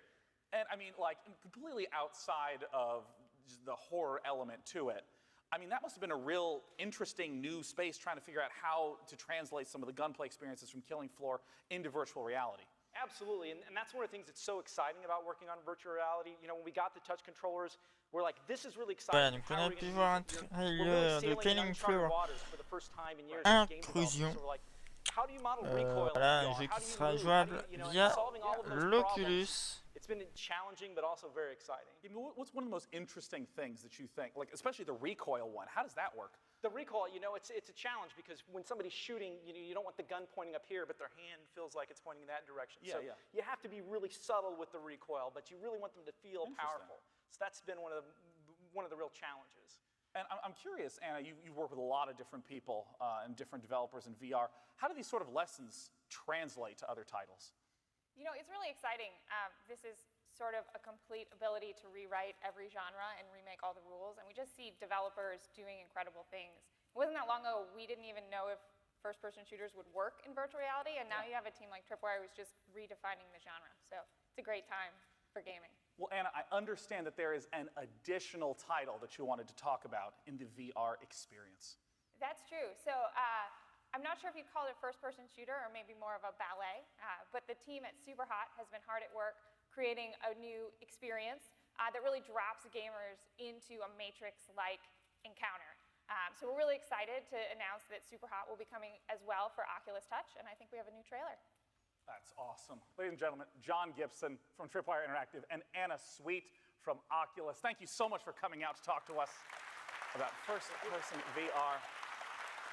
And I mean, like, completely outside of just the horror element to it. I mean, that must have been a real interesting new space trying to figure out how to translate some of the gunplay experiences from Killing Floor into virtual reality. Absolutely, and that's one of the things that's so exciting about working on virtual reality. You know, when we got the touch controllers, we're like, this is really Voilà, exciting. donc How on are a we pu gonna voir un use it? trailer We're really de sailing in Killing uncharted Floor. waters for the first time in years as game Intrusion. developers. So we're like, how do you model recoil in Voilà, un VR? jeu How qui do you sera move? jouable You know, and via solving all of those l'Oculus. problems. It's been challenging, but also very exciting. I mean, what's one of the most interesting things that you think, like especially the recoil one? How does that work? The recoil, you know, it's a challenge because when somebody's shooting, you don't want the gun pointing up here, but their hand feels like it's pointing in that direction. Yeah, so yeah. you have to be really subtle with the recoil, but you really want them to feel powerful. So that's been one of the real challenges. And I'm curious, Anna, you work with a lot of different people and different developers in VR. How do these sort of lessons translate to other titles? You know, it's really exciting. This is sort of a complete ability to rewrite every genre and remake all the rules, and we just see developers doing incredible things. It wasn't that long ago we didn't even know if first-person shooters would work in virtual reality, and now you have a team like Tripwire who's just redefining the genre. So it's a great time for gaming. Well, Anna, I understand that there is an additional title that you wanted to talk about in the VR experience. That's true. So I'm not sure if you'd call it a first-person shooter or maybe more of a ballet, but the team at Superhot has been hard at work creating a new experience that really drops gamers into a Matrix-like encounter. So we're really excited to announce that Superhot will be coming as well for Oculus Touch, and I think we have a new trailer. That's awesome. Ladies and gentlemen, John Gibson from Tripwire Interactive and Anna Sweet from Oculus. Thank you so much for coming out to talk to us about first-person VR.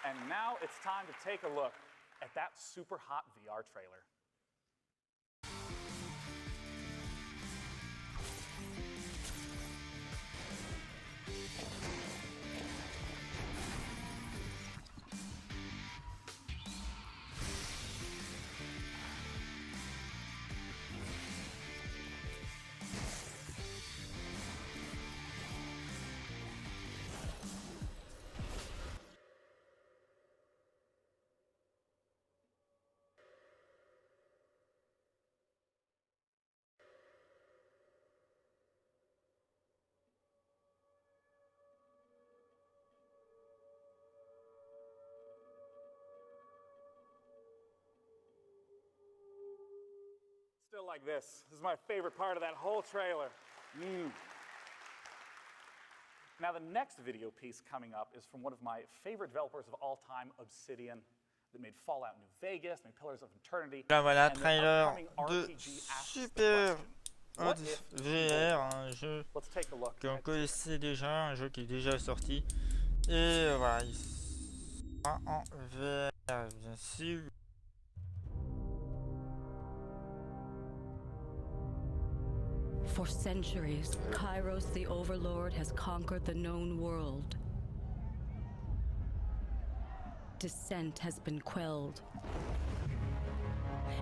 And now it's time to take a look at that Superhot VR trailer. Still like this. This is my favorite part of that whole trailer. Now, the next video piece coming up is from one of my favorite developers of all time, Obsidian, that made Fallout New Vegas, made Pillars of Eternity. Là voilà, and the trailer upcoming de RPG asks the Super question, what if VR, un jeu Let's take a look qu'on at connaissait déjà, un jeu qui est déjà sorti. Et voilà, il sera en VR, bien sûr. For centuries, Kairos the Overlord has conquered the known world. Dissent has been quelled.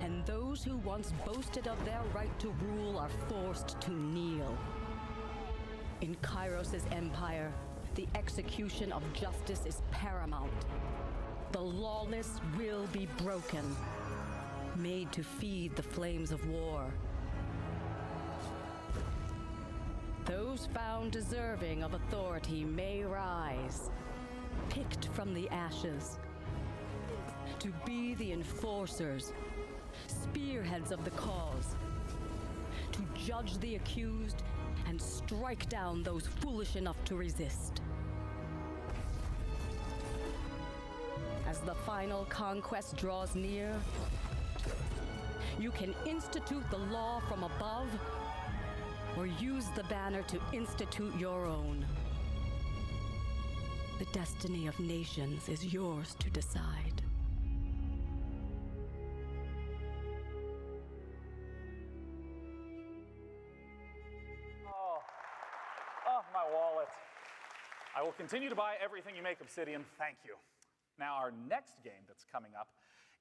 And those who once boasted of their right to rule are forced to kneel. In Kairos' empire, the execution of justice is paramount. The lawless will be broken, made to feed the flames of war. Those found deserving of authority may rise, picked from the ashes, to be the enforcers, spearheads of the cause, to judge the accused and strike down those foolish enough to resist. As the final conquest draws near, you can institute the law from above or use the banner to institute your own. The destiny of nations is yours to decide. Oh, my wallet. I will continue to buy everything you make, Obsidian. Thank you. Now, our next game that's coming up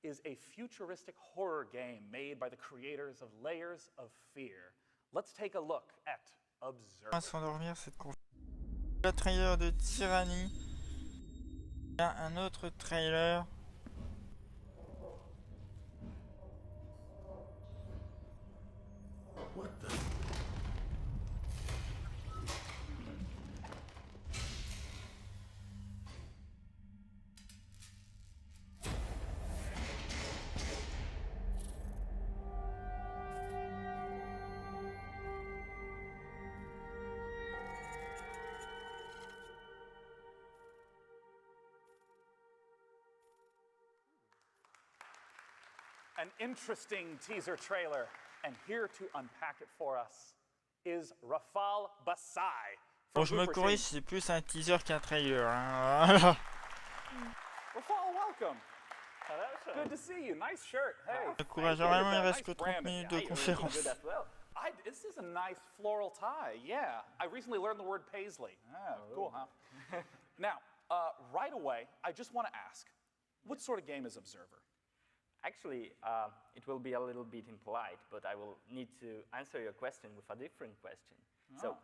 is a futuristic horror game made by the creators of Layers of Fear. Let's take a look at Observer. On va s'endormir cette conférence. Le trailer de Tyranny. Il y a un autre trailer an interesting teaser trailer. And here to unpack it for us is Rafal Basai. Bon, je me corrige, c'est plus un teaser qu'un trailer. Hein. Voilà. Rafal, welcome. Good to see you. Nice shirt. Hey. Encourageant, il reste que 30 minutes de conférence. This is a nice floral tie. Yeah. I recently learned the word paisley. Ah, cool, huh? Now, right away, I just want to ask, what sort of game is Observer? Actually, it will be a little bit impolite, but I will need to answer your question with a different question. Oh. So,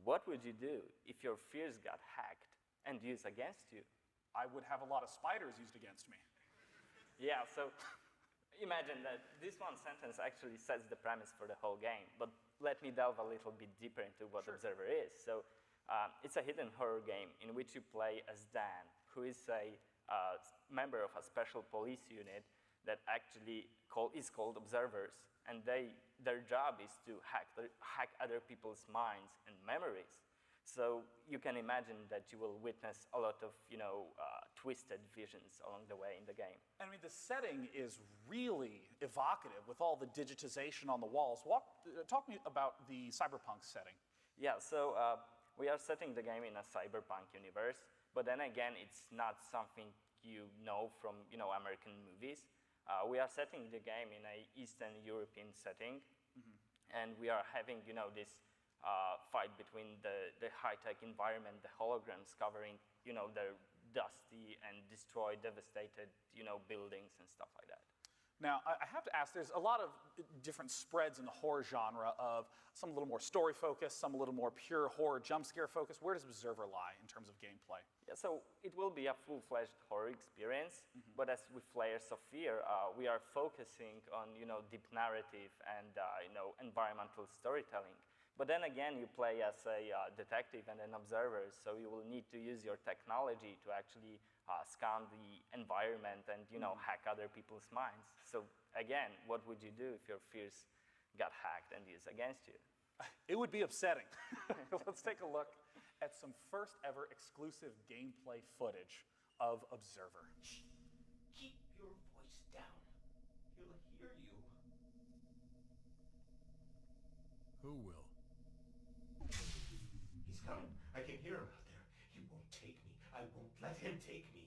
what would you do if your fears got hacked and used against you? I would have a lot of spiders used against me. Yeah, so imagine that this one sentence actually sets the premise for the whole game, but let me delve a little bit deeper into what Observer is. So, it's a hidden horror game in which you play as Dan, who is a member of a special police unit that actually is called Observers, and their job is to hack other people's minds and memories. So you can imagine that you will witness a lot of, twisted visions along the way in the game. I mean, the setting is really evocative with all the digitization on the walls. Talk to me about the cyberpunk setting. Yeah, so we are setting the game in a cyberpunk universe, but then again, it's not something you know from, American movies. We are setting the game in an Eastern European setting, and we are having, this fight between the high-tech environment, the holograms covering, the dusty and destroyed, devastated, buildings and stuff like that. Now, I have to ask, there's a lot of different spreads in the horror genre of some a little more story-focused, some a little more pure horror jump-scare-focused. Where does Observer lie in terms of gameplay? Yeah, so it will be a full-fledged horror experience, but as with Layers of Fear, we are focusing on, deep narrative and, environmental storytelling. But then again, you play as a detective and an observer, so you will need to use your technology to actually scan the environment and, hack other people's minds. So again, what would you do if your fears got hacked and used against you? It would be upsetting. Let's take a look at some first ever exclusive gameplay footage of Observer. Shh. Keep your voice down. He'll hear you. Who will? He's coming. I can hear him out there. He won't take me. I won't let him take me.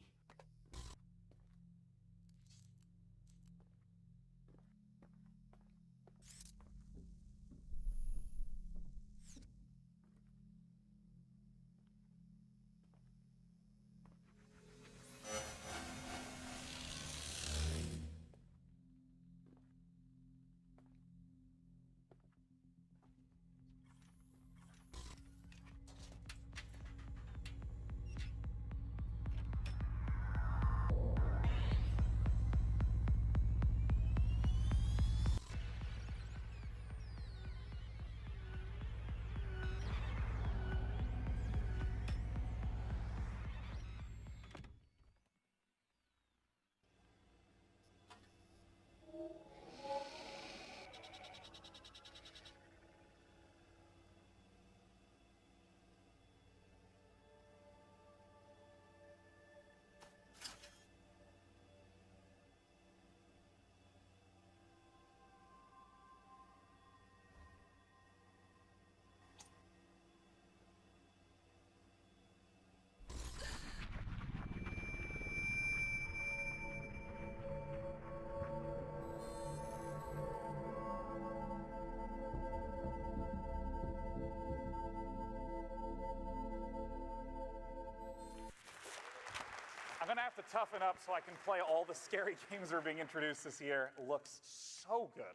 I'm going to have to toughen up so I can play all the scary games that are being introduced this year. It looks so good.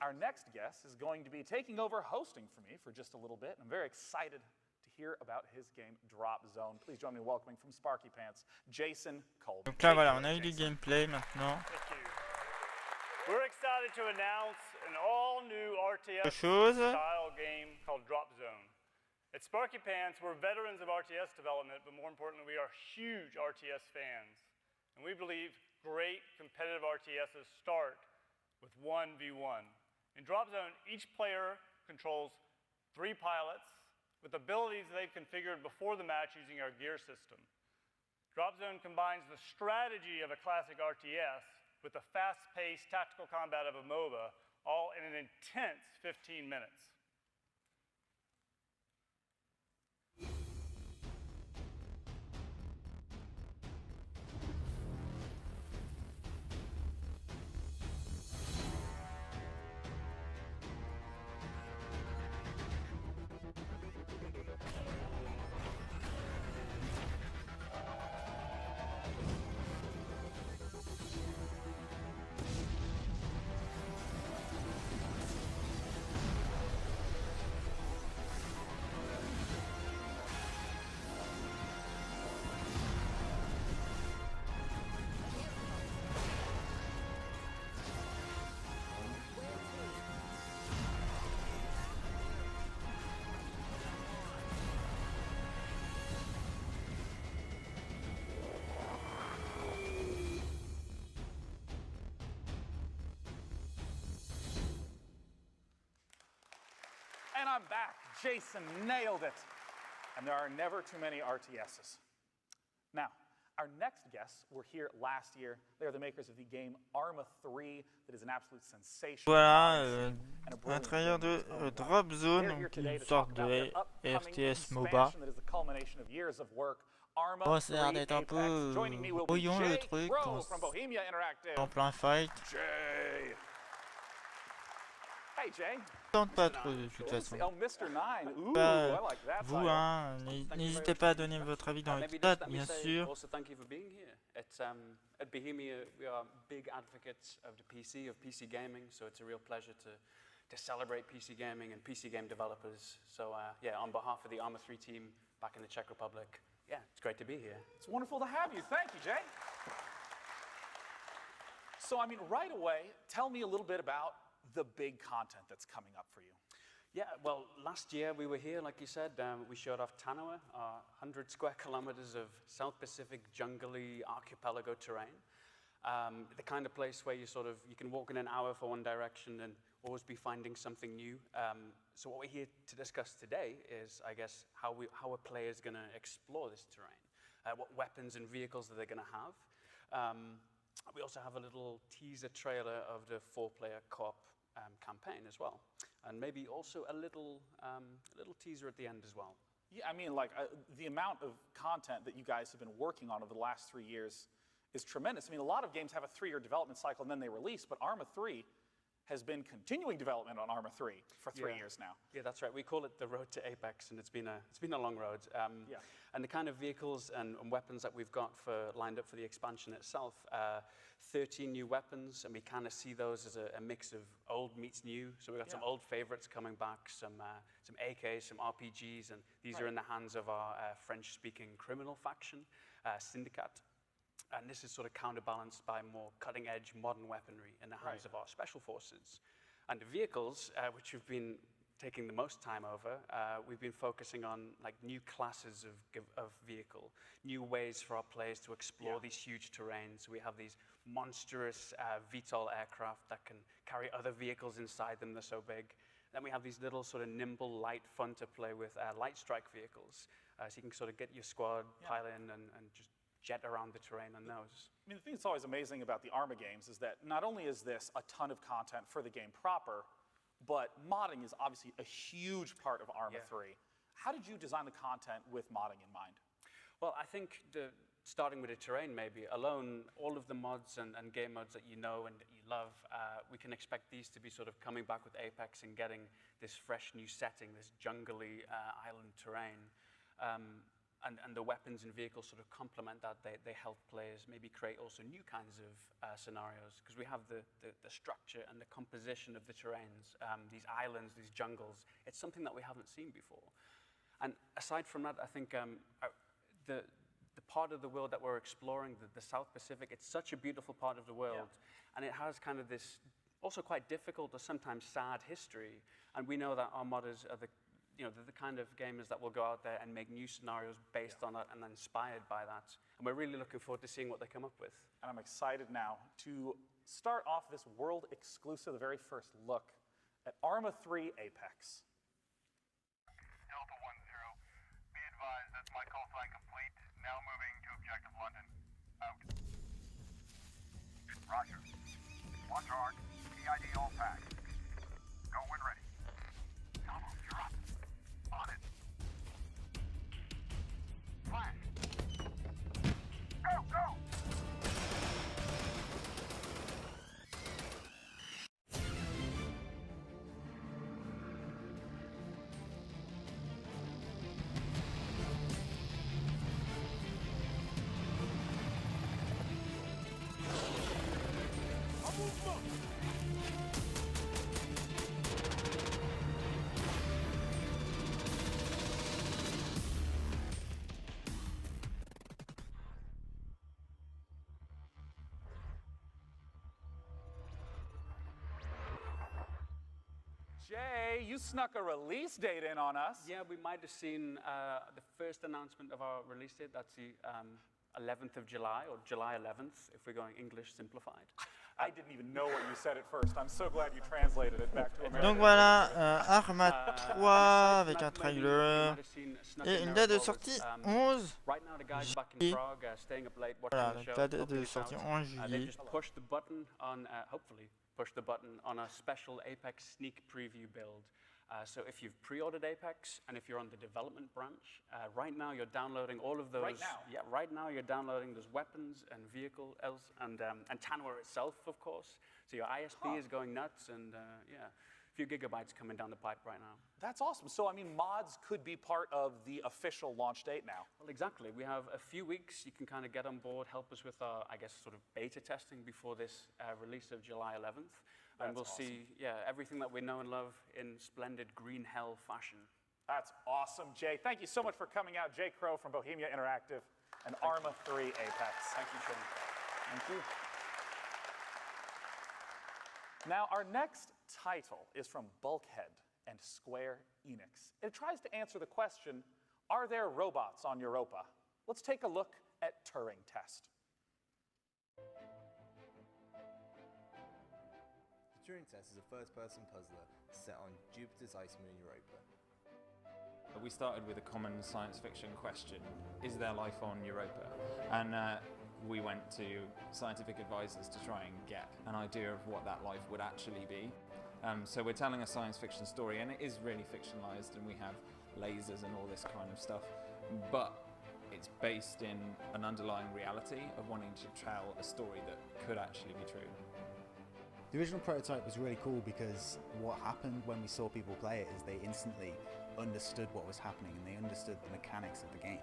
Our next guest is going to be taking over hosting for me for just a little bit. I'm very excited to hear about his game Drop Zone. Please join me in welcoming from Sparky Pants, Jason Colby. Donc là voilà, on a eu du gameplay maintenant. We're excited to announce an all-new RTS Chose. style game called Drop Zone. At Sparky Pants, we're veterans of RTS development, but more importantly, we are huge RTS fans. And we believe great competitive RTSs start with 1v1. In Drop Zone, each player controls 3 pilots with abilities they've configured before the match using our gear system. Drop Zone combines the strategy of a classic RTS with the fast-paced tactical combat of a MOBA, all in an intense 15 minutes. And I'm back. Jason nailed it. And there are never too many RTSs. Now, our next guests were here last year. They are the makers of the game Arma 3, that is an absolute sensation. Voilà, un trailer de Drop Zone, donc une sorte de RTS MOBA. Oh, ça a l'air d'être un peu brouillon le truc, en plein fight. Hey, Jay. Tente pas trop de toute façon. Oh, Mr. 9. Ooh, Bah, I like that vous, title. hein, n'hésitez pas à donner votre avis dans le chat, bien sûr. Also, thank you for being here. It's, at Bohemia, we are big advocates of the PC, of PC gaming, so it's a real pleasure to celebrate PC gaming and PC game developers. So, yeah, on behalf of the Arma 3 team back in the Czech Republic, yeah, it's great to be here. It's wonderful to have you. Thank you, Jay. So, I mean, right away, tell me a little bit about the big content that's coming up for you. Yeah, well, last year we were here, like you said, we showed off Tanoa, 100 square kilometers of South Pacific jungly archipelago terrain. The kind of place where you can walk in an hour for one direction and always be finding something new. So what we're here to discuss today is, I guess, how a player is going to explore this terrain, what weapons and vehicles that they're going to have. We also have a little teaser trailer of the 4-player co-op campaign as well, and maybe also a little teaser at the end as well. Yeah, I mean, like the amount of content that you guys have been working on over the last 3 years is tremendous. I mean, a lot of games have a 3-year development cycle and then they release, but Arma 3 has been continuing development on Arma 3 for 3 years now. Yeah, that's right. We call it the road to Apex, and it's been a long road. And the kind of vehicles and weapons that we've got lined up for the expansion itself, 13 new weapons, and we kind of see those as a mix of old meets new. So we've got some old favorites coming back, some AKs, some RPGs, and these are in the hands of our French-speaking criminal faction, Syndicate. And this is sort of counterbalanced by more cutting-edge modern weaponry in the hands of our special forces. And the vehicles, which we've been taking the most time over, we've been focusing on like new classes of vehicle, new ways for our players to explore these huge terrains. We have these monstrous VTOL aircraft that can carry other vehicles inside them. They're so big. Then we have these little sort of nimble, light, fun to play with light strike vehicles. So you can sort of get your squad, pile in, and just jet around the terrain on those. I mean, the thing that's always amazing about the Arma games is that not only is this a ton of content for the game proper, but modding is obviously a huge part of Arma 3. How did you design the content with modding in mind? Well, I think starting with the terrain maybe, alone, all of the mods and game modes that you know and that you love, we can expect these to be sort of coming back with Apex and getting this fresh new setting, this jungly island terrain. And the weapons and vehicles sort of complement that. They help players maybe create also new kinds of scenarios, because we have the structure and the composition of the terrains, these islands, these jungles. It's something that we haven't seen before. And aside from that, I think the part of the world that we're exploring, the South Pacific, it's such a beautiful part of the world. And it has kind of this also quite difficult or sometimes sad history. And we know that our modders are they're the kind of gamers that will go out there and make new scenarios based on that and inspired by that. And we're really looking forward to seeing what they come up with. And I'm excited now to start off this world exclusive, the very first look at Arma 3 Apex. Delta 1-0, be advised that's my call sign complete. Now moving to objective London. Out. Roger. Launch arc. PID all packs. Go when ready. Salvo, you're up. On it. Flash. Go, go! Jay, you snuck a release date in on us. Yeah, we might have seen the first announcement of our release date. That's the 11th of July, or July 11th, if we're going English simplified. I didn't even know what you said at first. I'm so glad you translated it back to American. Donc voilà, Arma 3 avec un trailer et une date de sortie 11 juillet. Voilà, donc date de sortie 11 They juillet. just push the button on, hopefully, push the button on a special Apex sneak preview build. So if you've pre-ordered Apex and if you're on the development branch, right now you're downloading all of those. Right now? Yeah, right now you're downloading those weapons and vehicles and Tanwar itself, of course. So your ISP is going nuts, and yeah, a few gigabytes coming down the pipe right now. That's awesome. So, I mean, mods could be part of the official launch date now. Well, exactly. We have a few weeks. You can kind of get on board, help us with our, I guess, sort of beta testing before this release of July 11th. And we'll see, everything that we know and love in splendid green hell fashion. That's awesome, Jay. Thank you so much for coming out. Jay Crow from Bohemia Interactive and Arma 3 Apex. Thank you, Sean. Thank you. Now, our next title is from Bulkhead and Square Enix. It tries to answer the question, are there robots on Europa? Let's take a look at Turing Test. The Turing Test is a first-person puzzler set on Jupiter's ice moon Europa. We started with a common science fiction question, is there life on Europa? And we went to scientific advisors to try and get an idea of what that life would actually be. So we're telling a science fiction story, and it is really fictionalized, and we have lasers and all this kind of stuff, but it's based in an underlying reality of wanting to tell a story that could actually be true. The original prototype was really cool because what happened when we saw people play it is they instantly understood what was happening and they understood the mechanics of the game.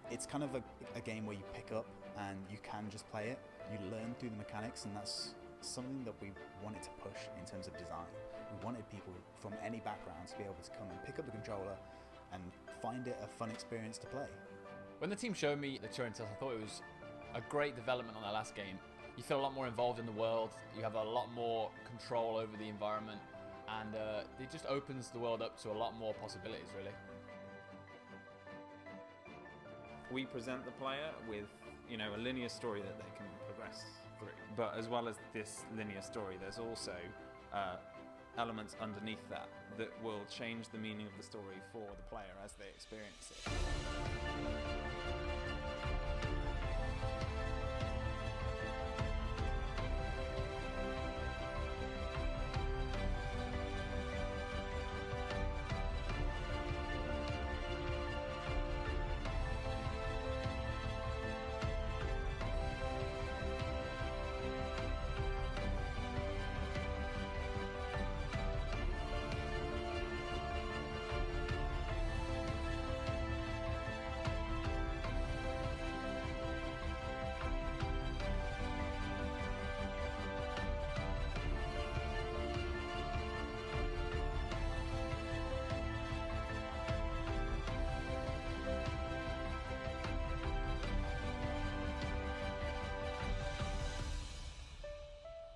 It's kind of a game where you pick up and you can just play it, you learn through the mechanics, and that's something that we wanted to push in terms of design. We wanted people from any background to be able to come and pick up the controller and find it a fun experience to play. When the team showed me the Turing Test, I thought it was a great development on their last game. You feel a lot more involved in the world, you have a lot more control over the environment, and it just opens the world up to a lot more possibilities, really. We present the player with, a linear story that they can progress through. But as well as this linear story, there's also elements underneath that will change the meaning of the story for the player as they experience it.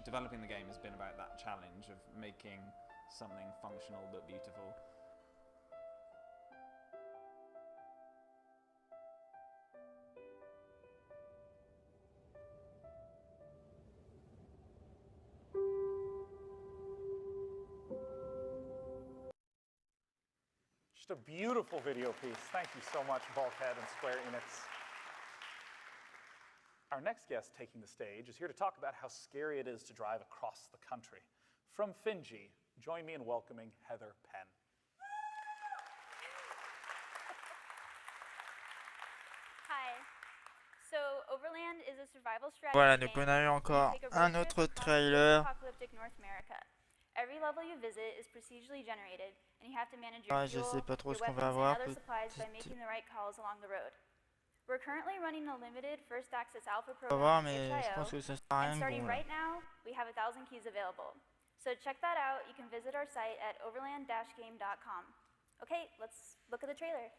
Developing the game has been about that challenge of making something functional but beautiful. Just a beautiful video piece. Thank you so much, Bulkhead and Square Enix. Our next guest taking the stage is here to talk about how scary it is to drive across the country. From Fiji, join me in welcoming Heather Penn. Hi. So Overland is a survival strategy Voilà, game donc on a eu where you encore take a road un trip autre across trailer. post-apocalyptic North America. Every level you visit is procedurally generated, and you have to manage your Ah, je fuel, sais pas trop your ce qu'on va weapons, and avoir. other supplies by making the right calls along the road. We're currently running a limited first access alpha On va voir, program on mais je itch.io, pense que ça sert à rien and de starting gros là. right now, we have 1,000 keys available. So check that out. You can visit our site at overland-game.com. Okay, let's look at the trailer.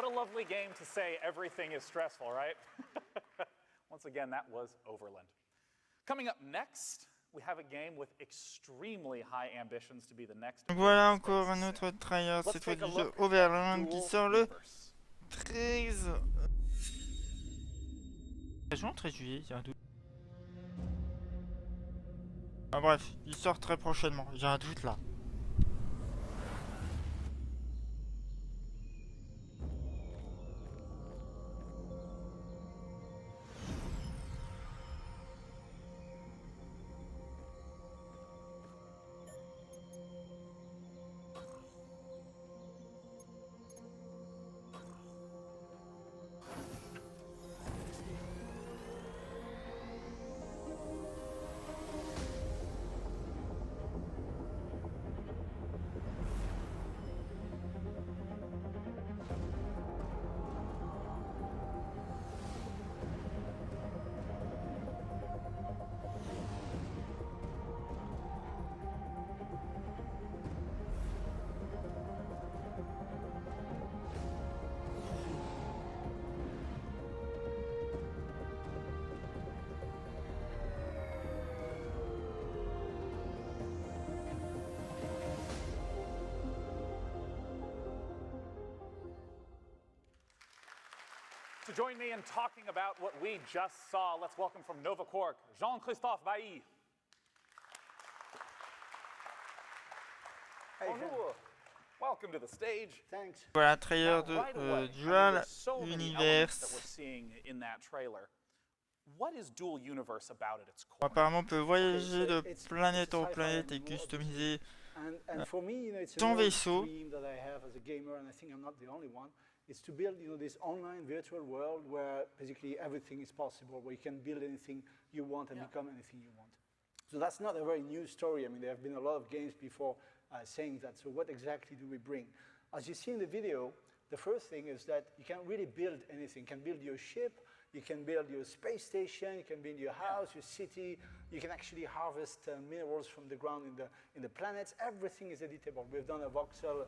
What a lovely game to say everything is stressful, right? Once again, that was Overland. Coming up next, we have a game with extremely high ambitions to be the next. Donc voilà encore un autre trailer, cette fois du jeu Overland qui sort le 13 juin, 13 juillet, j'ai un doute. Ah bref, il sort très prochainement, j'ai un doute là. To join me in talking about what we just saw, let's welcome from Nova Quark, Jean-Christophe Bailly. Hey, bonjour. Welcome to the stage. Thanks. Voilà, trailer de Dual there's so many elements that Universe. we're seeing in that trailer. What is Dual Universe about at its core? Apparemment, on peut voyager de planète en planète et customiser And for me, it's ton an old vaisseau. dream that I have as a gamer, and I think I'm not the only one. It's to build, this online virtual world where basically everything is possible, where you can build anything you want and become anything you want. So that's not a very new story. I mean, there have been a lot of games before saying that. So what exactly do we bring? As you see in the video, the first thing is that you can really build anything. You can build your ship, you can build your space station, you can build your house, your city. You can actually harvest minerals from the ground in the planets. Everything is editable. We've done a voxel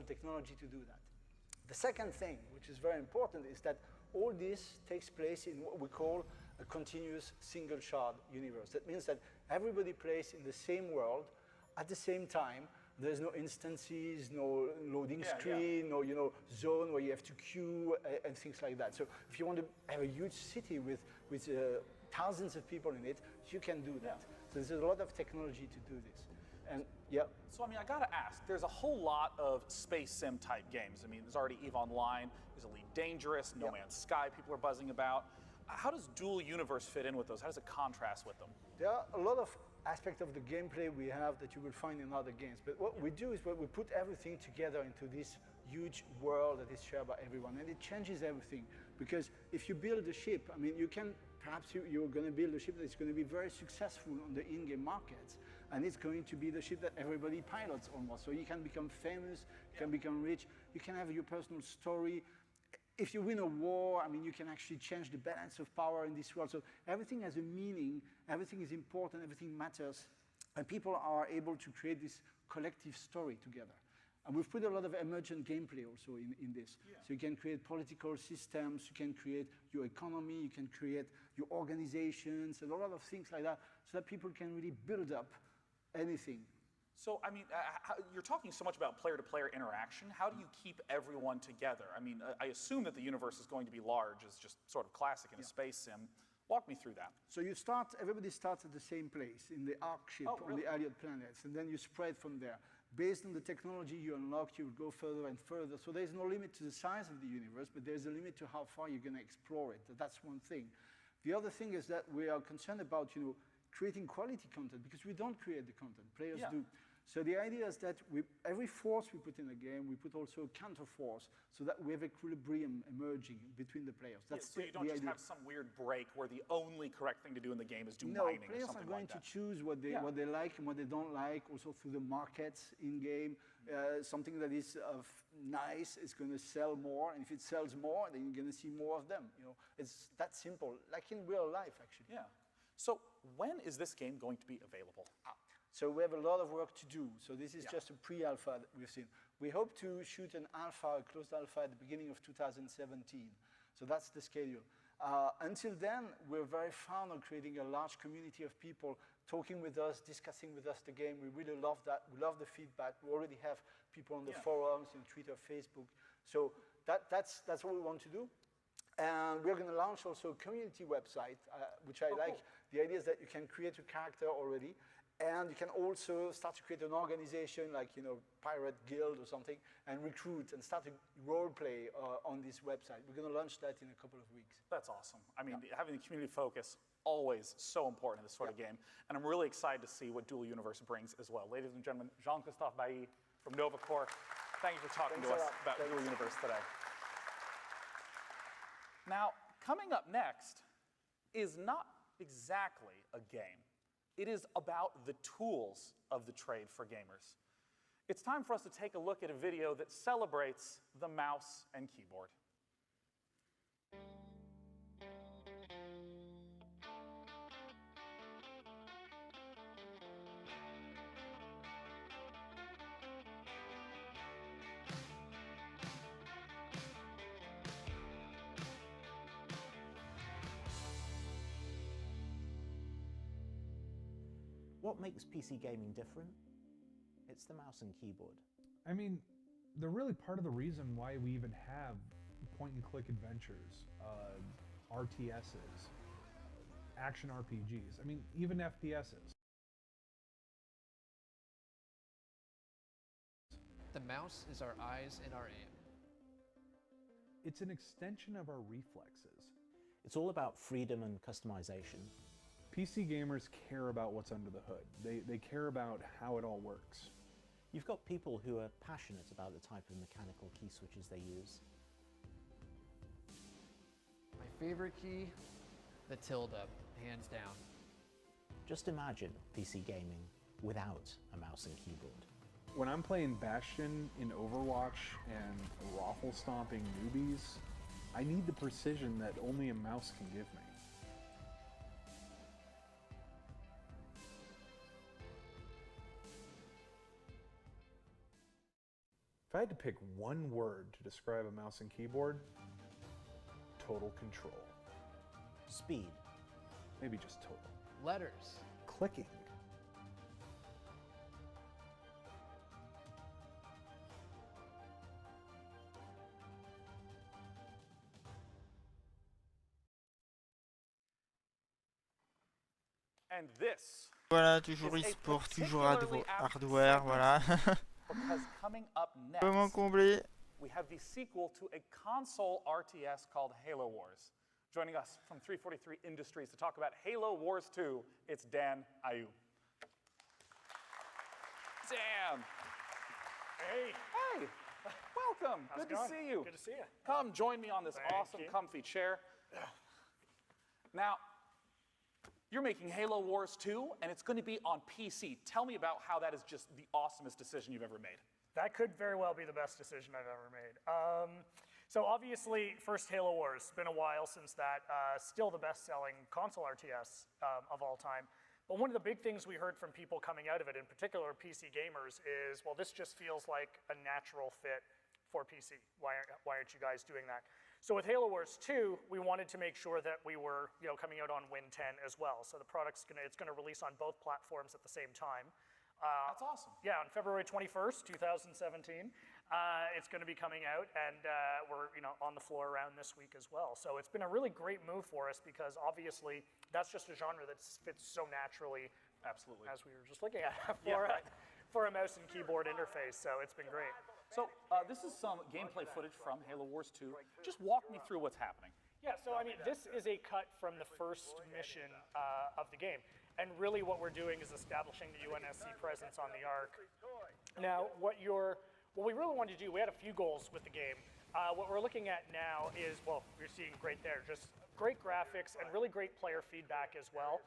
technology to do that. The second thing, which is very important, is that all this takes place in what we call a continuous single shard universe. That means that everybody plays in the same world at the same time. There's no instances, no loading screen, no zone where you have to queue and things like that. So if you want to have a huge city with thousands of people in it, you can do that. So there's a lot of technology to do this. And So I mean, I gotta ask, there's a whole lot of space sim type games. I mean, there's already EVE Online, there's Elite Dangerous, No Man's Sky people are buzzing about. How does Dual Universe fit in with those? How does it contrast with them? There are a lot of aspect of the gameplay we have that you will find in other games. But what we do is we put everything together into this huge world that is shared by everyone, and it changes everything. Because if you build a ship, I mean, you can, perhaps you're going to build a ship that's going to be very successful on the in-game markets, and it's going to be the ship that everybody pilots almost. So you can become famous, you can become rich, you can have your personal story. If you win a war, I mean, you can actually change the balance of power in this world. So everything has a meaning, everything is important, everything matters, and people are able to create this collective story together. And we've put a lot of emergent gameplay also in this. Yeah. So you can create political systems, you can create your economy, you can create your organizations, and a lot of things like that, so that people can really build up anything. So, I mean, you're talking so much about player-to-player interaction. How do you keep everyone together? I mean, I assume that the universe is going to be large, as just sort of classic in a space sim. Walk me through that. So everybody starts at the same place, in the Ark ship, on the alien planets, and then you spread from there. Based on the technology you unlock, you will go further and further. So there's no limit to the size of the universe, but there's a limit to how far you're going to explore it. That's one thing. The other thing is that we are concerned about, creating quality content, because we don't create the content, players do. So the idea is that every force we put in a game, we put also a counter force, so that we have equilibrium emerging between the players. That's so you don't just have some weird break where the only correct thing to do in the game is do mining or something like that. No, players are going to choose what they like and what they don't like, also through the markets in-game. Something that is nice is going to sell more, and if it sells more, then you're going to see more of them. It's that simple, like in real life, actually. Yeah. So when is this game going to be available? So we have a lot of work to do. So this is just a pre-alpha that we've seen. We hope to shoot an alpha, a closed alpha, at the beginning of 2017. So that's the schedule. Until then, we're very fond on creating a large community of people talking with us, discussing with us the game. We really love that. We love the feedback. We already have people on the forums, in Twitter, Facebook. So that's what we want to do. And we're going to launch also a community website, which I like. Cool. The idea is that you can create a character already, and you can also start to create an organization like, Pirate Guild or something, and recruit and start a role play on this website. We're going to launch that in a couple of weeks. That's awesome. I mean, having the community focus, always so important in this sort of game. And I'm really excited to see what Dual Universe brings as well. Ladies and gentlemen, Jean-Christophe Bailly from Nova Corps, thank you for talking to us about Dual Universe today. Now, coming up next is not exactly a game. It is about the tools of the trade for gamers. It's time for us to take a look at a video that celebrates the mouse and keyboard. What makes PC gaming different? It's the mouse and keyboard. I mean, they're really part of the reason why we even have point-and-click adventures, RTSs, action RPGs, I mean, even FPSs. The mouse is our eyes and our aim. It's an extension of our reflexes. It's all about freedom and customization. PC gamers care about what's under the hood. They care about how it all works. You've got people who are passionate about the type of mechanical key switches they use. My favorite key, the tilde, hands down. Just imagine PC gaming without a mouse and keyboard. When I'm playing Bastion in Overwatch and raffle-stomping newbies, I need the precision that only a mouse can give me. If I had to pick one word to describe a mouse and keyboard, total control. Speed. Maybe just total. Letters. Clicking. And this Voilà, toujours e-sport, toujours hardware, voilà. Because coming up next, Comment combler? we have the sequel to a console RTS called Halo Wars. Joining us from 343 Industries to talk about Halo Wars 2, it's Dan Ayu. Sam. Hey. Hey. Welcome. How's Good it to going? see you. Good to see you. Come join me on this Thank awesome, you. comfy chair. Now, you're making Halo Wars 2, and it's going to be on PC. Tell me about how that is just the awesomest decision you've ever made. That could very well be the best decision I've ever made. So obviously, first Halo Wars, been a while since that. Still the best-selling console RTS of all time. But one of the big things we heard from people coming out of it, in particular PC gamers, is, well, this just feels like a natural fit for PC. Why aren't you guys doing that? So with Halo Wars 2, we wanted to make sure that we were, coming out on Win 10 as well. So the product's gonna release on both platforms at the same time. That's awesome. Yeah, on February 21st, 2017, it's going to be coming out, and we're on the floor around this week as well. So it's been a really great move for us because obviously that's just a genre that fits so naturally. Absolutely. As we were just looking at for a mouse and keyboard interface. So it's been great. So this is some gameplay footage from Halo Wars 2. Just walk me through what's happening. Yeah, so I mean, this is a cut from the first mission of the game. And really what we're doing is establishing the UNSC presence on the Ark. Now, what we really wanted to do, we had a few goals with the game. What we're looking at now is, well, you're seeing right there, just great graphics and really great player feedback as well.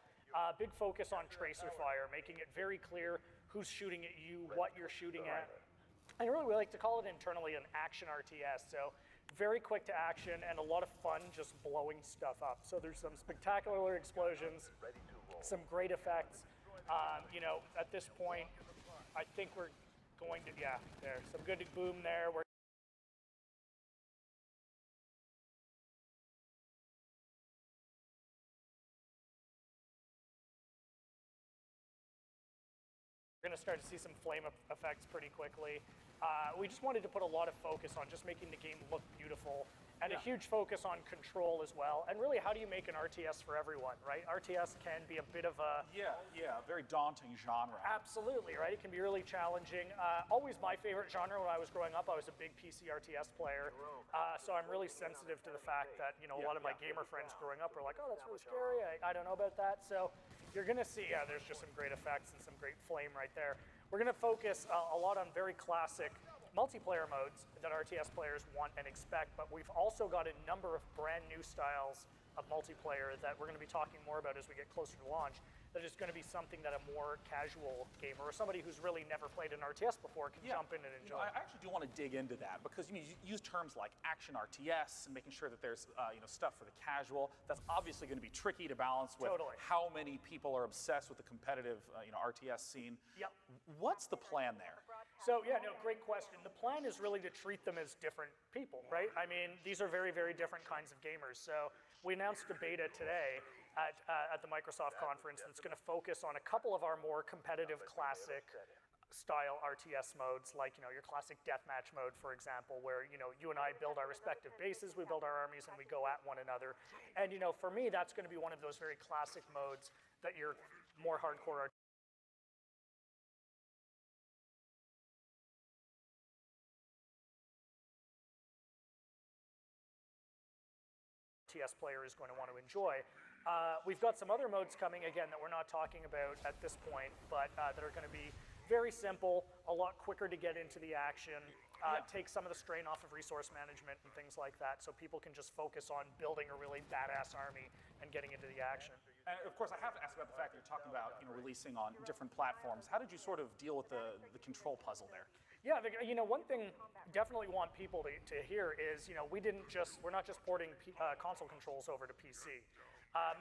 Big focus on tracer fire, making it very clear who's shooting at you, what you're shooting at. And really, we like to call it internally an action RTS. So very quick to action and a lot of fun just blowing stuff up. So there's some spectacular explosions, some great effects. At this point, I think we're going to, there, some good boom there. We're going to start to see some flame effects pretty quickly. We just wanted to put a lot of focus on just making the game look beautiful and a huge focus on control as well. And really, how do you make an RTS for everyone, right? RTS can be a bit of a... Yeah, very daunting genre. Absolutely, right? It can be really challenging. Always my favorite genre when I was growing up. I was a big PC RTS player. So I'm really sensitive to the fact that, a lot of my gamer friends growing up were like, oh, that's really scary. I don't know about that. So you're going to see, there's just some great effects and some great flame right there. We're going to focus a lot on very classic multiplayer modes that RTS players want and expect, but we've also got a number of brand new styles of multiplayer that we're going to be talking more about as we get closer to launch. That is going to be something that a more casual gamer or somebody who's really never played an RTS before can jump in and enjoy. I actually do want to dig into that because you use terms like action RTS and making sure that there's stuff for the casual. That's obviously going to be tricky to balance with how many people are obsessed with the competitive RTS scene. Yep. What's the plan there? So great question. The plan is really to treat them as different people, right? I mean, these are very, very different kinds of gamers. So we announced a beta today at the Microsoft conference that's going to focus on a couple of our more competitive classic style RTS modes, like your classic deathmatch mode, for example, where you and I build our respective bases, we build our armies, and we go at one another. And for me, that's going to be one of those very classic modes that your more hardcore RTS player is going to want to enjoy. We've got some other modes coming, again, that we're not talking about at this point, but that are going to be very simple, a lot quicker to get into the action, take some of the strain off of resource management and things like that, so people can just focus on building a really badass army and getting into the action. And of course, I have to ask about the fact that you're talking about releasing on different platforms. How did you sort of deal with the control puzzle there? Yeah, one thing definitely want people to hear is, we're not just porting console controls over to PC.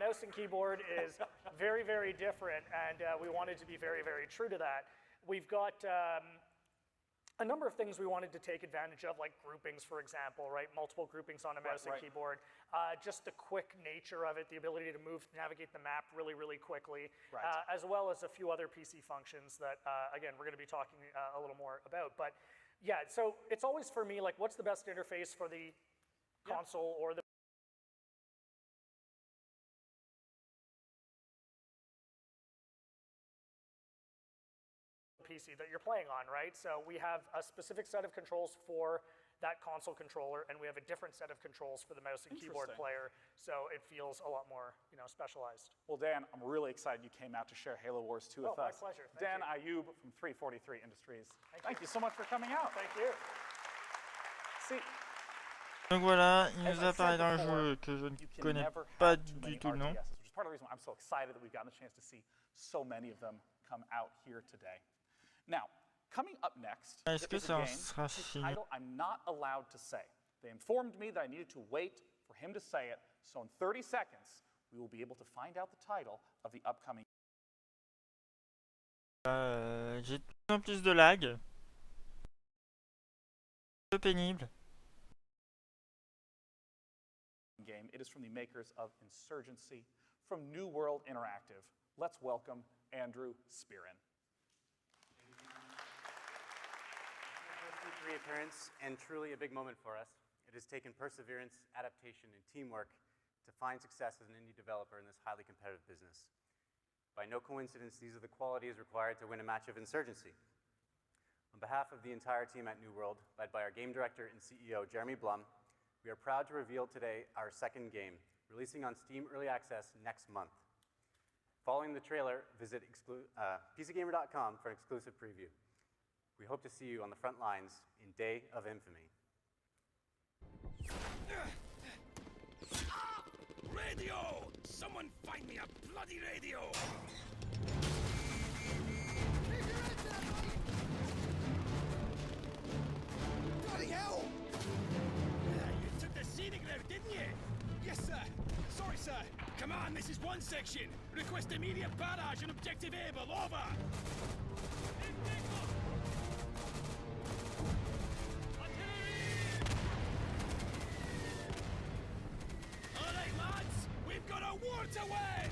Mouse and keyboard is very, very different, and we wanted to be very, very true to that. We've got a number of things we wanted to take advantage of, like groupings, for example, right? Multiple groupings on a mouse and keyboard. Just the quick nature of it, the ability to navigate the map really, really quickly, as well as a few other PC functions that, again, we're going to be talking a little more about. But yeah, so it's always for me, like, what's the best interface for the console or the PC that you're playing on, right? So we have a specific set of controls for that console controller, and we have a different set of controls for the mouse and keyboard player, so it feels a lot more, specialized. Well, Dan, I'm really excited you came out to share Halo Wars 2 with us. My pleasure. Dan Ayub from 343 Industries. Thank you so much for coming out. Thank you. See, Donc voilà, il nous a parlé d'un jeu que je ne connais pas du tout le nom. Which is part of the reason why I'm so excited that we've gotten the chance to see so many of them come out here today. Now, coming up next Est-ce que is a ça en game sera whose fini? title I'm not allowed to say. They informed me that I needed to wait for him to say it, so in 30 seconds, we will be able to find out the title of the upcoming J'ai de plus en plus de lag. Un peu pénible. game. It is from the makers of Insurgency, from New World Interactive. Let's welcome Andrew Spearin. First E3 appearance, and truly a big moment for us. It has taken perseverance, adaptation, and teamwork to find success as an indie developer in this highly competitive business. By no coincidence, these are the qualities required to win a match of Insurgency. On behalf of the entire team at New World, led by our game director and CEO, Jeremy Blum, we are proud to reveal today our second game, releasing on Steam Early Access next month. Following the trailer, visit PCGamer.com for an exclusive preview. We hope to see you on the front lines in Day of Infamy. Radio! Someone find me a bloody radio! Bloody hell! You took the scenic route, didn't you? Yes, sir. Sorry, sir. Come on, this is one section. Request immediate barrage on objective Able. Over. All right, lads. We've got a war to win.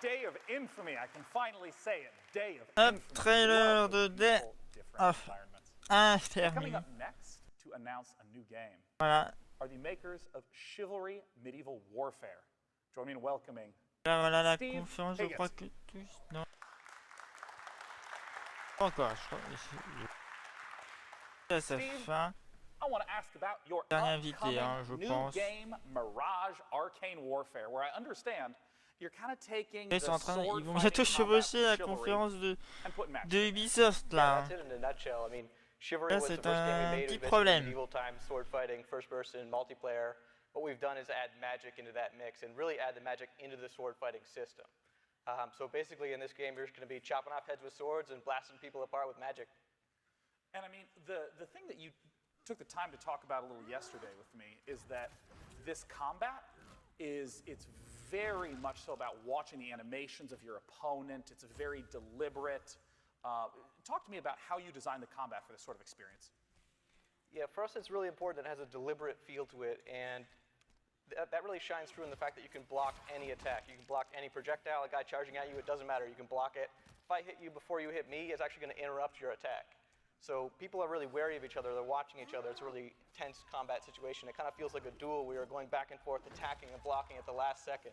Day of Infamy, I can finally say it. Day of Hop, Infamy. trailer de Different Infamy. Coming up next to announce a new game Voilà. are the makers of Chivalry Medieval Warfare. Join me in welcoming Là voilà la Steve conférence, je Higgins. crois que tous... Non. Pas encore, je crois. À sa Steve, fin. I want to ask about your Dernier invité, upcoming je new pense. game, Mirage Arcane Warfare, where I understand you're kind of taking Ils the sont en train, sword ils vont bientôt fighting combat chevaucher la chivalry conférence and put magic. de Ubisoft là. That's it in a nutshell. I mean, Chivalry Là, was the c'est first game we un made petit with problème. medieval times, sword fighting, first person, multiplayer. What we've done is add magic into that mix and really add the magic into the sword fighting system. So basically in this game, you're just going to be chopping off heads with swords and blasting people apart with magic. And I mean, the thing that you took the time to talk about a little yesterday with me is that this combat it's very much so about watching the animations of your opponent. It's very deliberate. Talk to me about how you design the combat for this sort of experience. Yeah, for us it's really important that it has a deliberate feel to it, and that really shines through in the fact that you can block any attack. You can block any projectile, a guy charging at you, it doesn't matter, you can block it. If I hit you before you hit me, it's actually going to interrupt your attack. So people are really wary of each other, they're watching each other. It's a really tense combat situation. It kind of feels like a duel. We are going back and forth, attacking and blocking at the last second.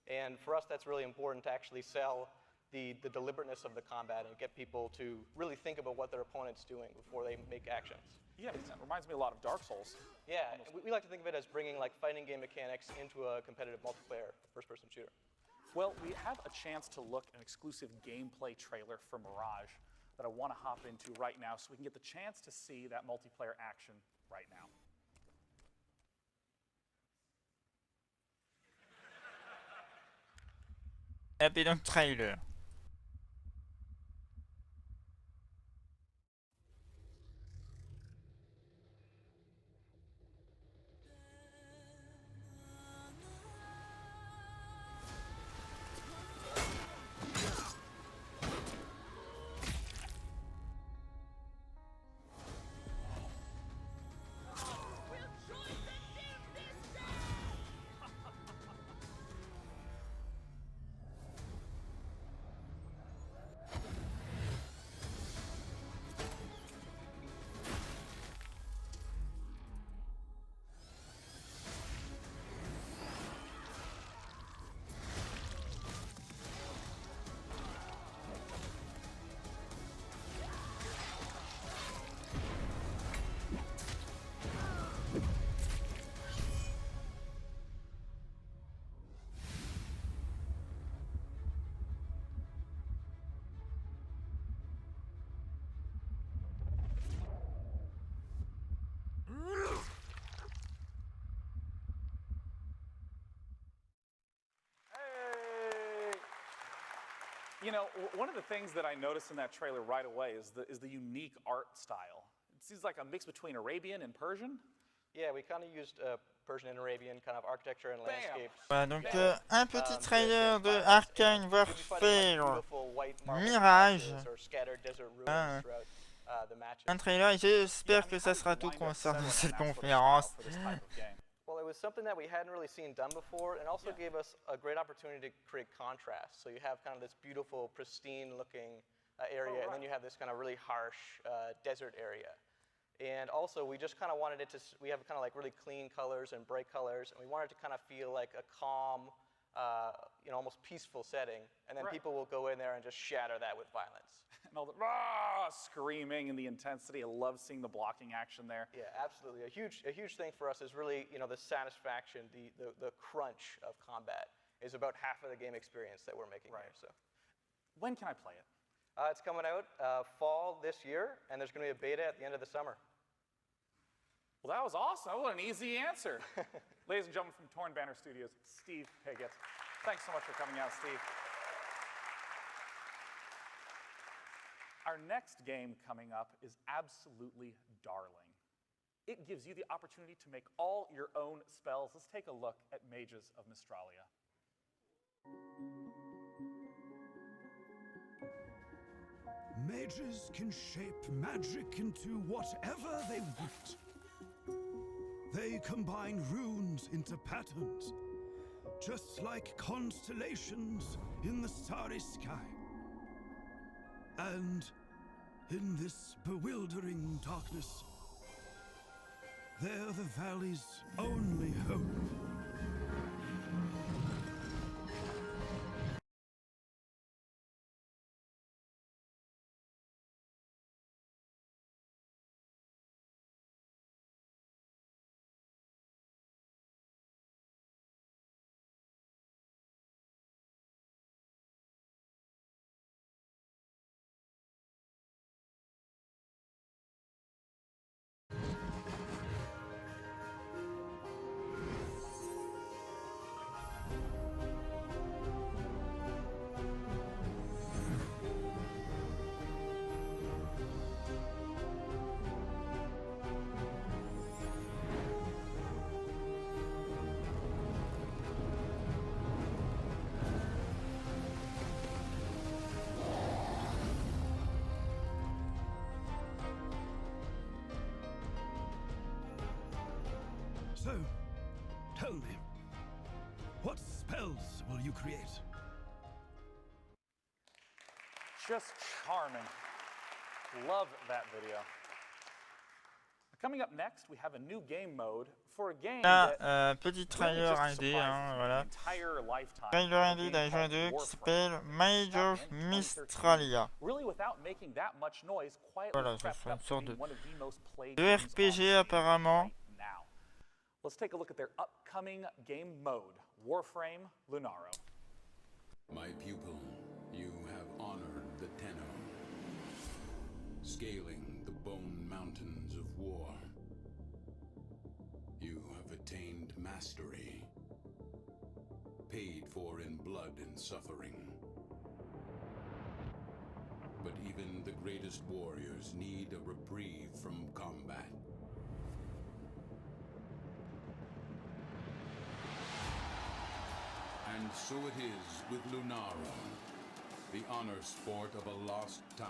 And for us, that's really important to actually sell the deliberateness of the combat and get people to really think about what their opponent's doing before they make actions. Yeah, it reminds me a lot of Dark Souls. Yeah, we like to think of it as bringing like fighting game mechanics into a competitive multiplayer first-person shooter. Well, we have a chance to look at an exclusive gameplay trailer for Mirage that I want to hop into right now so we can get the chance to see that multiplayer action right now. Et puis donc trailer. You know, one of the things that I noticed in that trailer right away is the unique art style. It seems like a mix between Arabian and Persian. Yeah, we kind of used Persian and Arabian kind of architecture and landscapes. Voilà, donc un petit trailer de Arcane Warfare Mirage. Un trailer et j'espère que ça sera tout concernant cette conférence. Well, it was something that we hadn't really seen done before, and also gave us a great opportunity to create contrast. So you have kind of this beautiful, pristine-looking area, and then you have this kind of really harsh desert area. And also, we just kind of wanted it to, we have kind of like really clean colors and bright colors, and we wanted it to kind of feel like a calm, you know, almost peaceful setting, and then people will go in there and just shatter that with violence. And all the screaming and the intensity. I love seeing the blocking action there. Yeah, absolutely. A huge thing for us is really, you know, the satisfaction, the crunch of combat is about half of the game experience that we're making here. So, when can I play it? It's coming out fall this year, and there's going to be a beta at the end of the summer. Well, that was awesome. What an easy answer. Ladies and gentlemen from Torn Banner Studios, Steve Piggott. Thanks so much for coming out, Steve. Our next game coming up is absolutely darling. It gives you the opportunity to make all your own spells. Let's take a look at Mages of Mistralia. Mages can shape magic into whatever they want. They combine runes into patterns, just like constellations in the starry sky. And in this bewildering darkness, they're the valley's only hope. So, tell me, what spells will you create? Just charming. Love that video. Coming up next, we have a new game mode for a game Là, petit trailer indé, voilà. Trailer indé d'un jeu 2 qui s'appelle Mages of Mistralia. Voilà, ce sera une sorte de RPG apparemment. Let's take a look at their upcoming game mode, Warframe Lunaro. My pupil, you have honored the Tenno, scaling the bone mountains of war. You have attained mastery, paid for in blood and suffering. But even the greatest warriors need a reprieve from combat. And so it is with Lunaro, the honor sport of a lost time.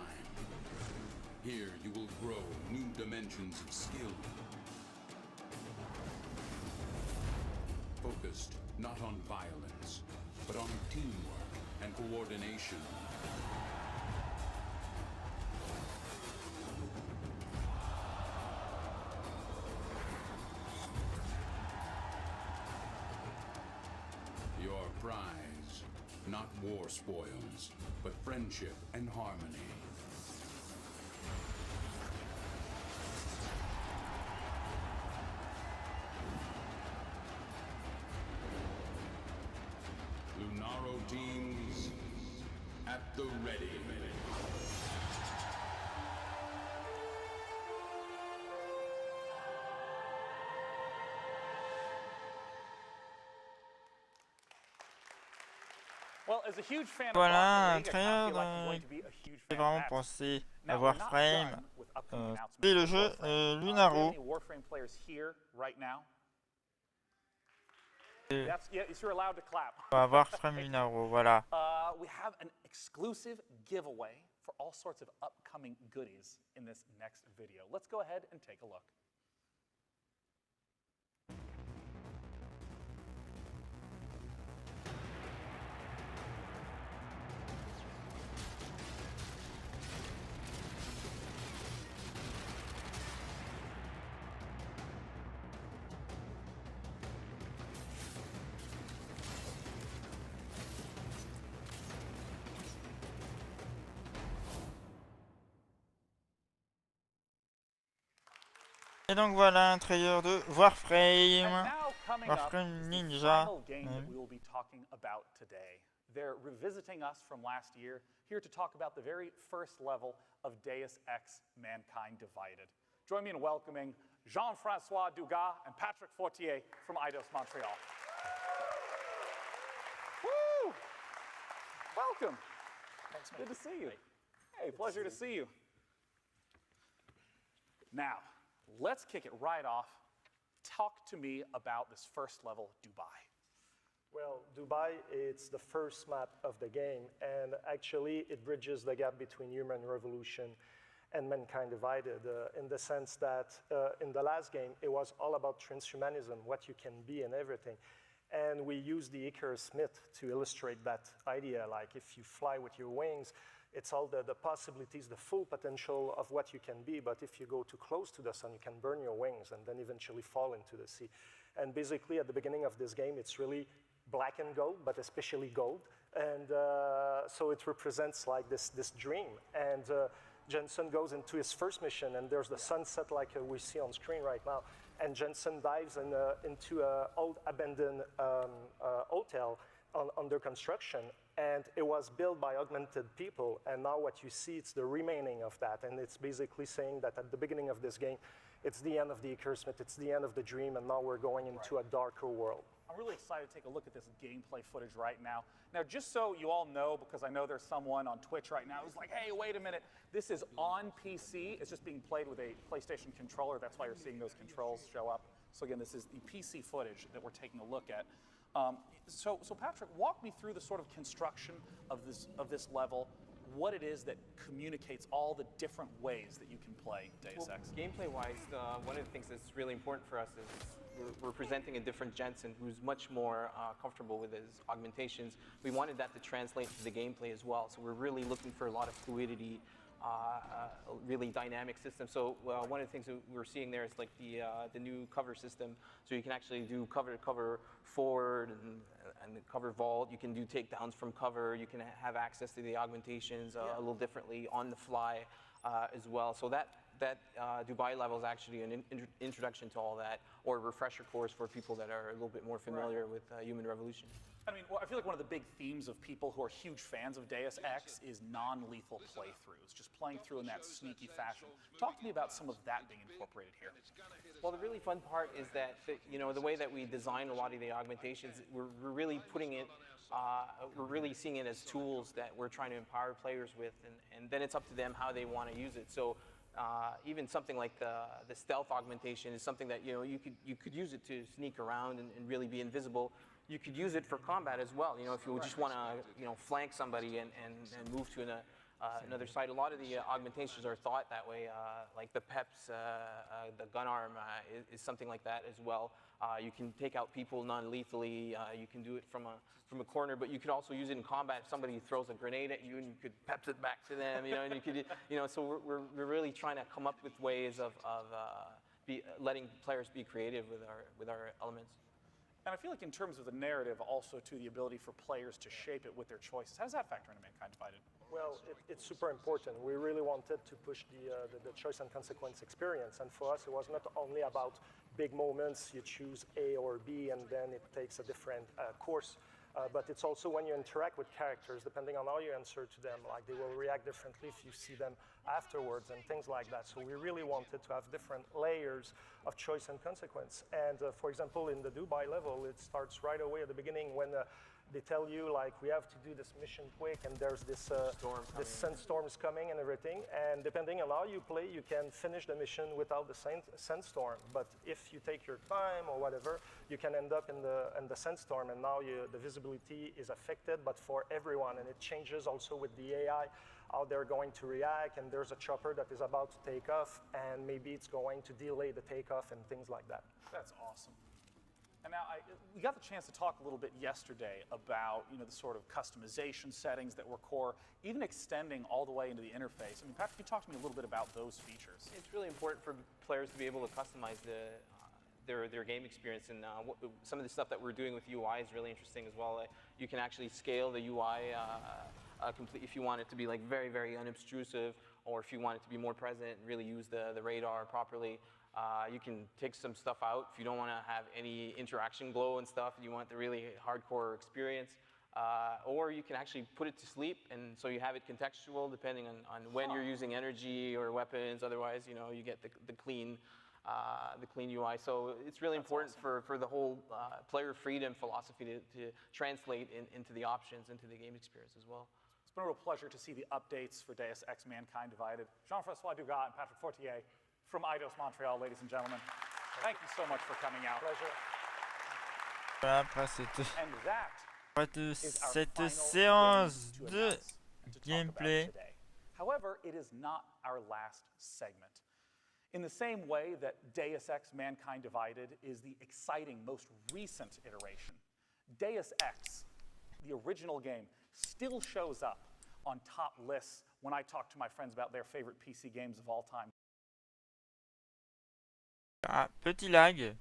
Here you will grow new dimensions of skill. Focused not on violence, but on teamwork and coordination. Your prize, not war spoils, but friendship and harmony. Lunaro teams at the ready. Well, as a huge fan of Voilà, Rocket League, I l'intérieur feel like I'm going to be a huge j'ai fan of vraiment that. pensé à Now, we're not Warframe. done with upcoming announcements C'est le for jeu Warframe. Do we have Lunaro. any Warframe players here right now? Et Yes, you're allowed to clap. Warframe Lunaro, voilà. We have an exclusive giveaway for all sorts of upcoming goodies in this next video. Let's go ahead and take a look. Et donc voilà un trailer de Warframe. And now coming up Warframe is the Ninja. final game that we will be talking about today. They're revisiting us from last year, here to talk about the very first level of Deus Ex: Mankind Divided. Join me in welcoming Jean-Francois Dugas and Patrick Fortier from Eidos Montreal. Woo! Welcome. Thanks, man. Good to see you. Hey, pleasure to see you. Now, let's kick it right off. Talk to me about this first level, Dubai. Well, Dubai, it's the first map of the game, and actually it bridges the gap between Human Revolution and Mankind Divided, in the sense that in the last game, it was all about transhumanism, what you can be and everything. And we use the Icarus myth to illustrate that idea, like if you fly with your wings, it's all the possibilities, the full potential of what you can be, but if you go too close to the sun, you can burn your wings and then eventually fall into the sea. And basically, at the beginning of this game, it's really black and gold, but especially gold. And so it represents like this dream. And Jensen goes into his first mission, and there's the sunset like we see on screen right now. And Jensen dives into an old abandoned hotel under construction. And it was built by augmented people, and now what you see, it's the remaining of that. And it's basically saying that at the beginning of this game, it's the end of the Icarus myth, it's the end of the dream, and now we're going into a darker world. I'm really excited to take a look at this gameplay footage right now. Now, just so you all know, because I know there's someone on Twitch right now who's like, hey, wait a minute, this is on PC. It's just being played with a PlayStation controller. That's why you're seeing those controls show up. So again, this is the PC footage that we're taking a look at. So Patrick, walk me through the sort of construction of this level, what it is that communicates all the different ways that you can play Deus Ex. Gameplay-wise, one of the things that's really important for us is we're presenting a different Jensen who's much more comfortable with his augmentations. We wanted that to translate to the gameplay as well, so we're really looking for a lot of fluidity, a really dynamic system. So one of the things that we're seeing there is like the new cover system. So you can actually do cover to cover forward and the cover vault. You can do takedowns from cover. You can have access to the augmentations a little differently on the fly as well. So that Dubai level is actually an introduction to all that, or a refresher course for people that are a little bit more familiar with Human Revolution. I mean, well, I feel like one of the big themes of people who are huge fans of Deus Ex is non-lethal playthroughs, just playing through in that sneaky fashion. Talk to me about some of that being incorporated here. Well, the really fun part is that, the way that we design a lot of the augmentations, we're really putting it, we're really seeing it as tools that we're trying to empower players with, and then it's up to them how they want to use it. So even something like the stealth augmentation is something that, you could use it to sneak around and really be invisible. You could use it for combat as well. If you just want to, flank somebody and move to another side. A lot of the augmentations are thought that way. Like the PEPs, the gun arm is something like that as well. You can take out people non-lethally. You can do it from a corner, but you could also use it in combat. If somebody throws a grenade at you, and you could PEPs it back to them. And you could, So we're really trying to come up with ways of letting players be creative with our elements. And I feel like in terms of the narrative, also to the ability for players to shape it with their choices. How does that factor into Mankind Divided? Well, it's super important. We really wanted to push the choice and consequence experience. And for us, it was not only about big moments, you choose A or B, and then it takes a different course. But it's also when you interact with characters, depending on how you answer to them, like they will react differently if you see them afterwards and things like that. So we really wanted to have different layers of choice and consequence. And for example, in the Dubai level, it starts right away at the beginning when they tell you like we have to do this mission quick, and there's this sandstorm is coming and everything. And depending on how you play, you can finish the mission without the sandstorm. But if you take your time or whatever, you can end up in the sandstorm, and now the visibility is affected, but for everyone. And it changes also with the AI, how they're going to react. And there's a chopper that is about to take off, and maybe it's going to delay the takeoff and things like that. That's awesome. And now we got the chance to talk a little bit yesterday about the sort of customization settings that were core, even extending all the way into the interface. I mean, Patrick, you talked to me a little bit about those features. It's really important for players to be able to customize their game experience, and some of the stuff that we're doing with UI is really interesting as well. You can actually scale the UI completely if you want it to be like very, very unobtrusive, or if you want it to be more present and really use the radar properly. You can take some stuff out if you don't want to have any interaction glow and stuff, and you want the really hardcore experience. Or you can actually put it to sleep, and so you have it contextual depending on when you're using energy or weapons. Otherwise, you get the clean UI. So it's really important for the whole player freedom philosophy to translate into the options, into the game experience as well. It's been a real pleasure to see the updates for Deus Ex Mankind Divided. Jean-François Dugas and Patrick Fortier from Eidos Montreal, ladies and gentlemen. Thank you so much for coming out. Pleasure. Voilà, après cette, And that de is our cette final séance game to de announce and to talk about gameplay. today. However, it is not our last segment. In the same way that Deus Ex Mankind Divided is the exciting, most recent iteration, Deus Ex, the original game, still shows up on top lists when I talk to my friends about their favorite PC games of all time. Ah, petit lag.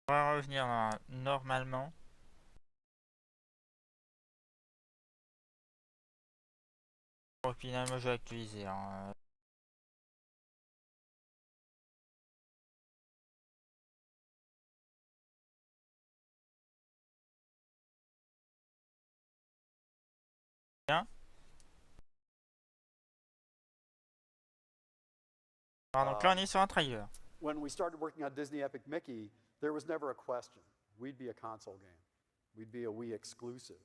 On va revenir normalement. Bon, finalement, je vais actualiser. Hein. Bien. Alors, donc là, on est sur un trailer. When we started working on Disney Epic Mickey, there was never a question. We'd be a console game. We'd be a Wii exclusive,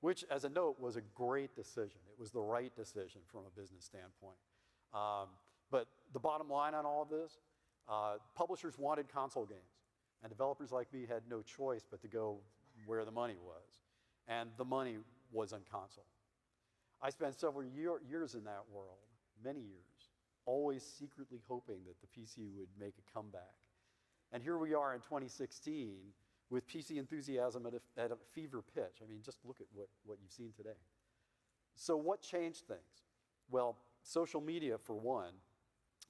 which, as a note, was a great decision. It was the right decision from a business standpoint. But the bottom line on all of this, publishers wanted console games, and developers like me had no choice but to go where the money was, and the money was on console. I spent several years in that world, many years, always secretly hoping that the PC would make a comeback. And here we are in 2016 with PC enthusiasm at a fever pitch. I mean, just look at what you've seen today. So what changed things? Well, social media, for one.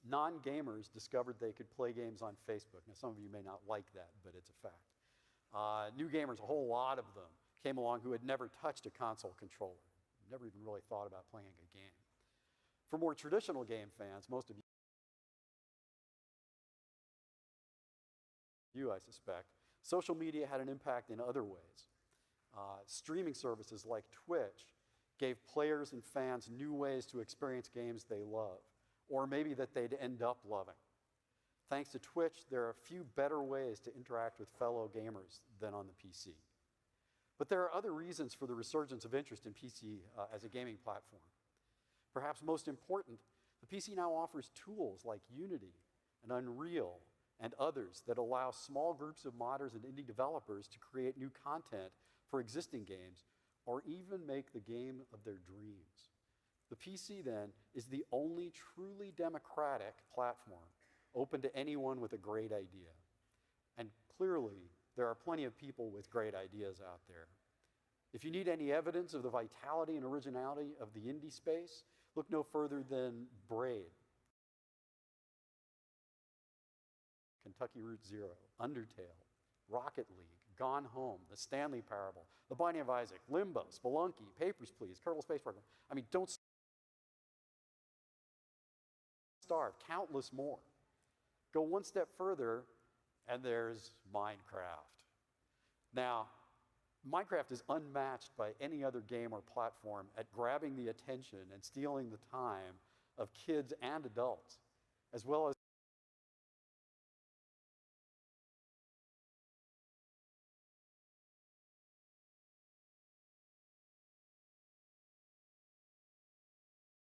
Non-gamers discovered they could play games on Facebook. Now, some of you may not like that, but it's a fact. New gamers, a whole lot of them, came along who had never touched a console controller, never even really thought about playing a game. For more traditional game fans, most of you, I suspect, social media had an impact in other ways. Streaming services like Twitch gave players and fans new ways to experience games they love, or maybe that they'd end up loving. Thanks to Twitch, there are a few better ways to interact with fellow gamers than on the PC. But there are other reasons for the resurgence of interest in PC as a gaming platform. Perhaps most important, the PC now offers tools like Unity and Unreal and others that allow small groups of modders and indie developers to create new content for existing games, or even make the game of their dreams. The PC, then, is the only truly democratic platform open to anyone with a great idea. And clearly, there are plenty of people with great ideas out there. If you need any evidence of the vitality and originality of the indie space, look no further than Braid, Kentucky Route Zero, Undertale, Rocket League, Gone Home, The Stanley Parable, The Binding of Isaac, Limbo, Spelunky, Papers, Please, Kerbal Space Program. I mean, don't starve, countless more. Go one step further, and there's Minecraft. Now, Minecraft is unmatched by any other game or platform at grabbing the attention and stealing the time of kids and adults, as well as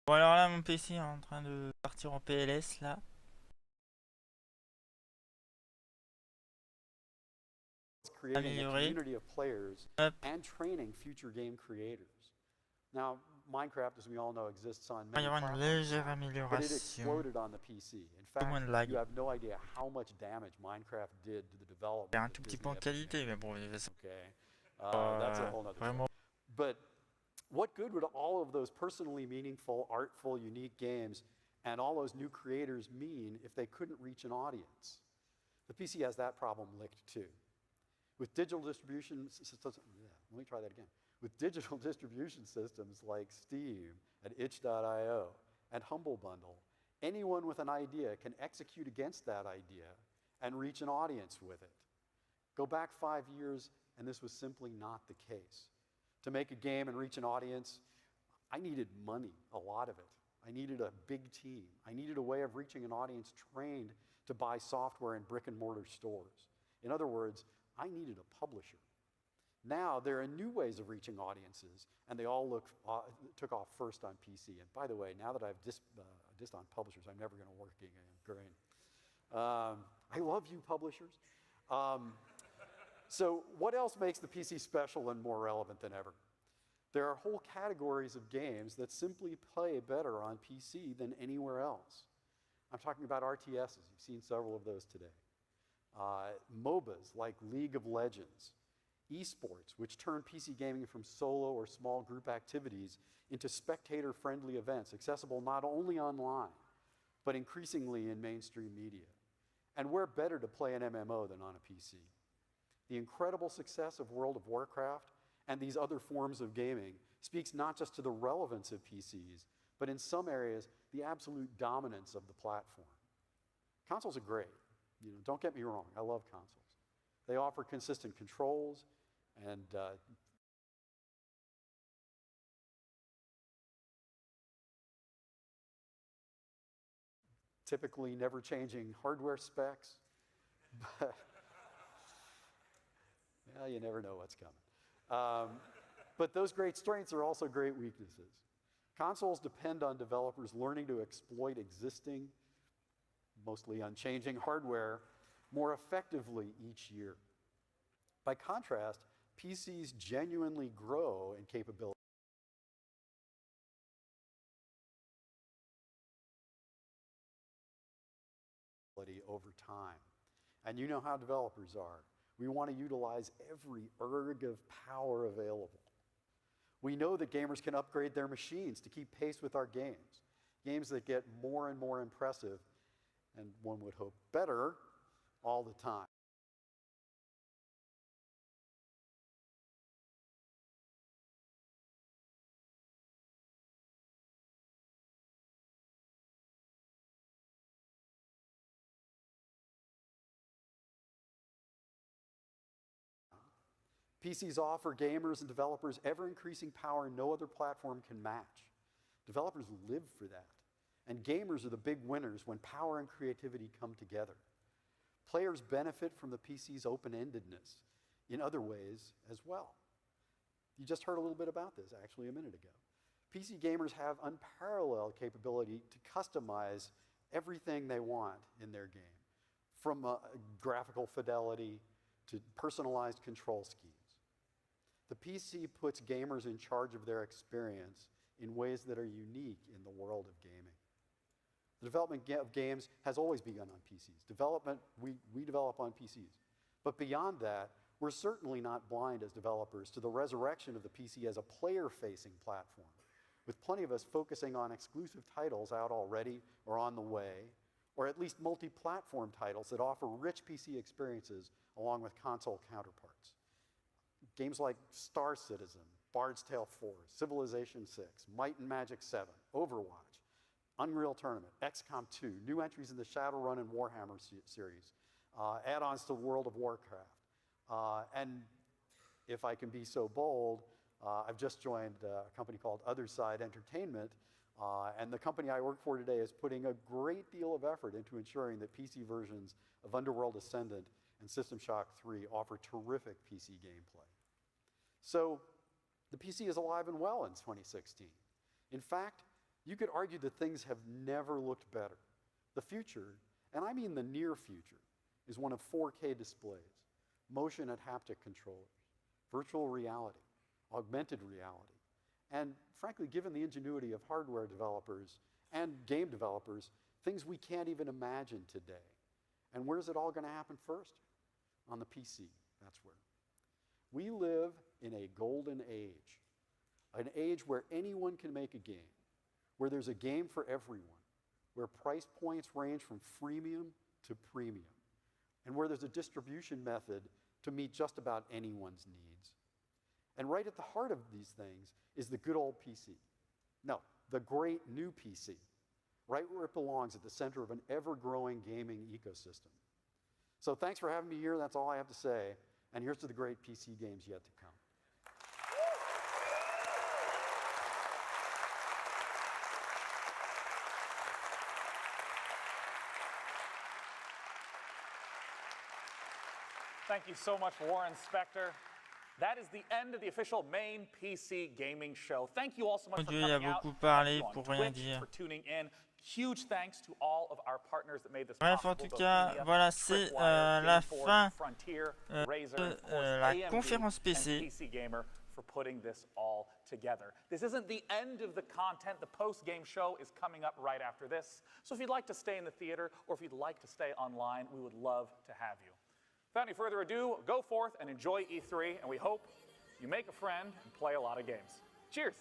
Bon alors là mon PC est en train de partir en PLS là. creating a Amélioré. community of players Hop. and training future game creators. Now, Minecraft, as we all know, exists on Il va many y avoir une platforms légère now, but it amélioration. exploded on the PC. In Un peu moins de fact, lag. you have no idea how much damage Minecraft did to the Il y a development un of tout petit Disney peu en Epic qualité, Mickey. mais bon, c'est Okay, that's a whole nother vraiment. story. But what good would all of those personally meaningful, artful, unique games and all those new creators mean if they couldn't reach an audience? The PC has that problem licked too. With digital distribution systems, let me try that again. With digital distribution systems like Steam and itch.io and Humble Bundle, anyone with an idea can execute against that idea and reach an audience with it. Go back 5 years, and this was simply not the case. To make a game and reach an audience, I needed money, a lot of it. I needed a big team. I needed a way of reaching an audience trained to buy software in brick and mortar stores. In other words, I needed a publisher. Now, there are new ways of reaching audiences, and they all took off first on PC. And by the way, now that I've dissed on publishers, I'm never going to work again. Great. I love you, publishers. So what else makes the PC special and more relevant than ever? There are whole categories of games that simply play better on PC than anywhere else. I'm talking about RTSs. You've seen several of those today. MOBAs like League of Legends, esports, which turn PC gaming from solo or small group activities into spectator-friendly events, accessible not only online, but increasingly in mainstream media. And where better to play an MMO than on a PC? The incredible success of World of Warcraft and these other forms of gaming speaks not just to the relevance of PCs, but in some areas, the absolute dominance of the platform. Consoles are great. Don't get me wrong, I love consoles. They offer consistent controls and typically never changing hardware specs, but well, you never know what's coming. But those great strengths are also great weaknesses. Consoles depend on developers learning to exploit existing, mostly unchanging hardware more effectively each year. By contrast, PCs genuinely grow in capability over time. And you know how developers are. We want to utilize every erg of power available. We know that gamers can upgrade their machines to keep pace with our games, games that get more and more impressive, and one would hope better, all the time. PCs offer gamers and developers ever-increasing power no other platform can match. Developers live for that. And gamers are the big winners when power and creativity come together. Players benefit from the PC's open-endedness in other ways as well. You just heard a little bit about this, actually, a minute ago. PC gamers have unparalleled capability to customize everything they want in their game, from graphical fidelity to personalized control schemes. The PC puts gamers in charge of their experience in ways that are unique in the world of gaming. The development of games has always begun on PCs. We develop on PCs. But beyond that, we're certainly not blind as developers to the resurrection of the PC as a player-facing platform, with plenty of us focusing on exclusive titles out already or on the way, or at least multi-platform titles that offer rich PC experiences along with console counterparts. Games like Star Citizen, Bard's Tale 4, Civilization 6, Might and Magic 7, Overwatch, Unreal Tournament, XCOM 2, new entries in the Shadowrun and Warhammer series, add-ons to World of Warcraft, and if I can be so bold, I've just joined a company called Other Side Entertainment, and the company I work for today is putting a great deal of effort into ensuring that PC versions of Underworld Ascendant and System Shock 3 offer terrific PC gameplay. So the PC is alive and well in 2016. In fact, you could argue that things have never looked better. The future, and I mean the near future, is one of 4K displays, motion and haptic controllers, virtual reality, augmented reality, and frankly, given the ingenuity of hardware developers and game developers, things we can't even imagine today. And where's it all going to happen first? On the PC, that's where. We live in a golden age, an age where anyone can make a game, where there's a game for everyone, where price points range from freemium to premium, and where there's a distribution method to meet just about anyone's needs. And right at the heart of these things is the good old PC. No, the great new PC, right where it belongs at the center of an ever-growing gaming ecosystem. So thanks for having me here. That's all I have to say. And here's to the great PC games yet to come. Thank you so much, Warren Spector. That is the end of the official main PC gaming show. Thank you all so much for Dieu, il y a coming out. beaucoup parlé Thank you pour on rien Twitch dire. for tuning in. Huge thanks to all of our partners that made this Bref, en possible. tout cas, voilà, c'est la fin de la conférence PC. PC Gamer for putting this all together. This isn't the end of the content. The post-game show is coming up right after this. So if you'd like to stay in the theater or if you'd like to stay online, we would love to have you. Without any further ado, go forth and enjoy E3, and we hope you make a friend and play a lot of games. Cheers!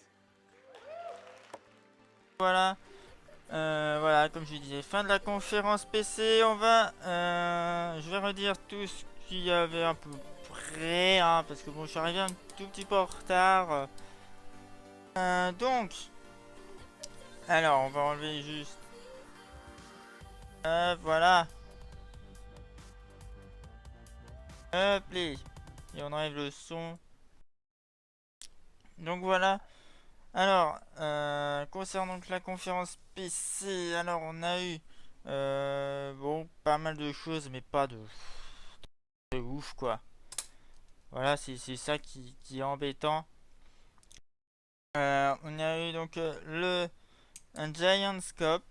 Voilà. Voilà, comme je disais, fin de la conférence PC. On va, je vais redire tout ce qu'il y avait à peu près, hein, parce que bon, je suis arrivé un tout petit peu en retard. Donc, alors, on va enlever juste. Voilà. Hop, et on enlève le son. Donc voilà. Alors, concernant la conférence PC, alors on a eu bon, pas mal de choses, mais pas de ouf quoi. Voilà, c'est ça qui est embêtant. On a eu donc un Giant Scope,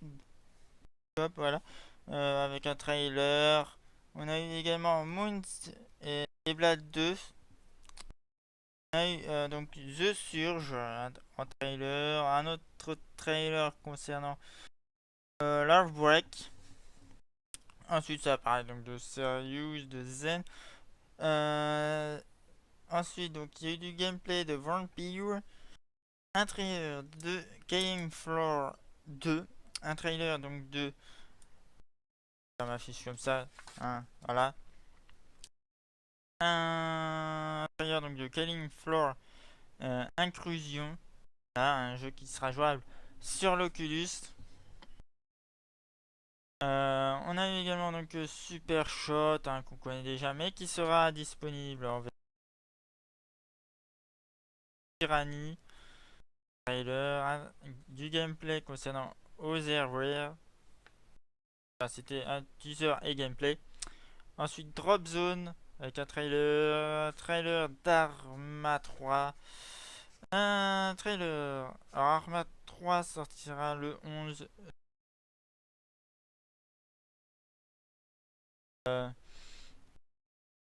voilà, avec un trailer. On a eu également Moons et Blade 2. On a eu donc The Surge en trailer, un autre trailer concernant Love Break. Ensuite ça paraît donc de Serious, de Zen. Ensuite donc il y a eu du gameplay de Vampire, un trailer de Game Floor 2, un trailer donc de, ça m'affiche comme ça, hein, voilà. Un trailer donc de Killing Floor Inclusion, voilà, un jeu qui sera jouable sur l'Oculus. On a eu également donc Super Shot, hein, qu'on connaît déjà, mais qui sera disponible en Tyranny. Trailer, du gameplay concernant Otherware. Enfin, c'était un teaser et gameplay. Ensuite Drop Zone avec un trailer d'Arma 3. Un trailer. Alors Arma 3 sortira le 11.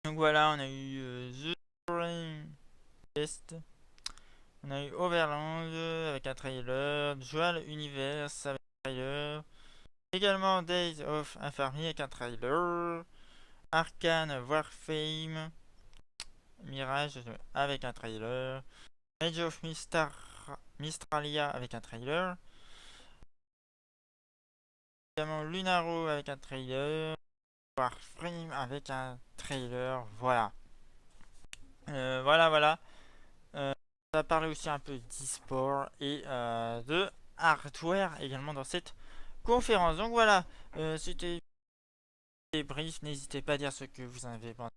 Donc voilà, on a eu The Spring Test. On a eu Overland avec un trailer. Dual Universe avec un trailer. Également Days of Infamy avec un trailer. Arcane Warframe Mirage avec un trailer. Age of Mystralia avec un trailer. Également Lunaro avec un trailer. Warframe avec un trailer. Voilà. Voilà. On va parler aussi un peu d'e-sport et de hardware également dans cette conférence. Donc voilà, c'était brief. N'hésitez pas à dire ce que vous en avez pensé.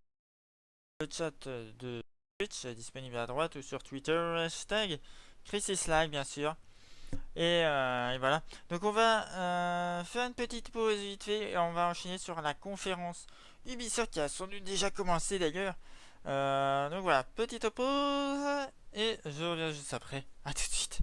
Le chat de Twitch, disponible à droite, ou sur Twitter, hashtag ChrisisLive bien sûr. Et voilà. Donc on va faire une petite pause vite fait et on va enchaîner sur la conférence Ubisoft qui a sans doute déjà commencé d'ailleurs. Donc voilà, petite pause et je reviens juste après. À tout de suite.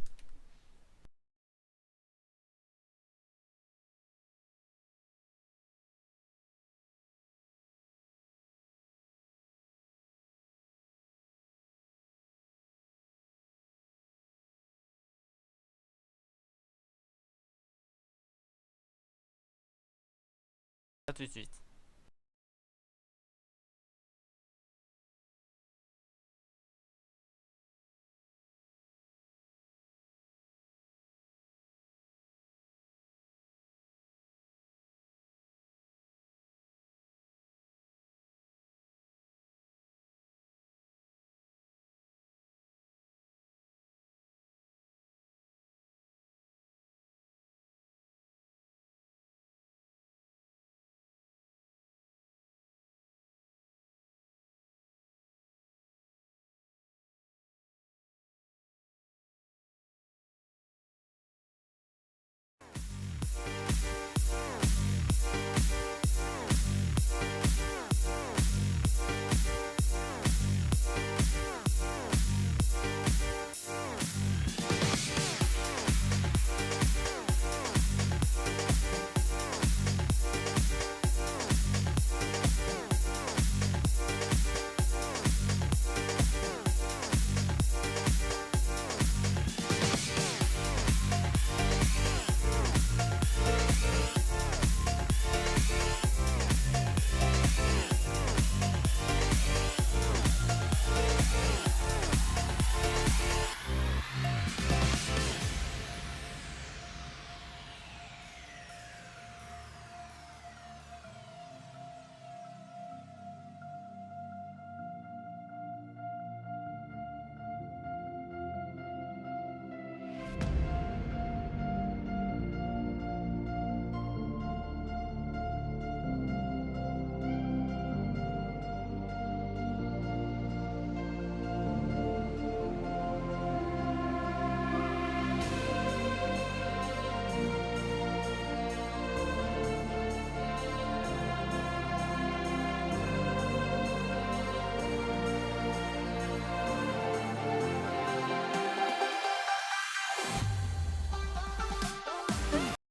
À tout de suite.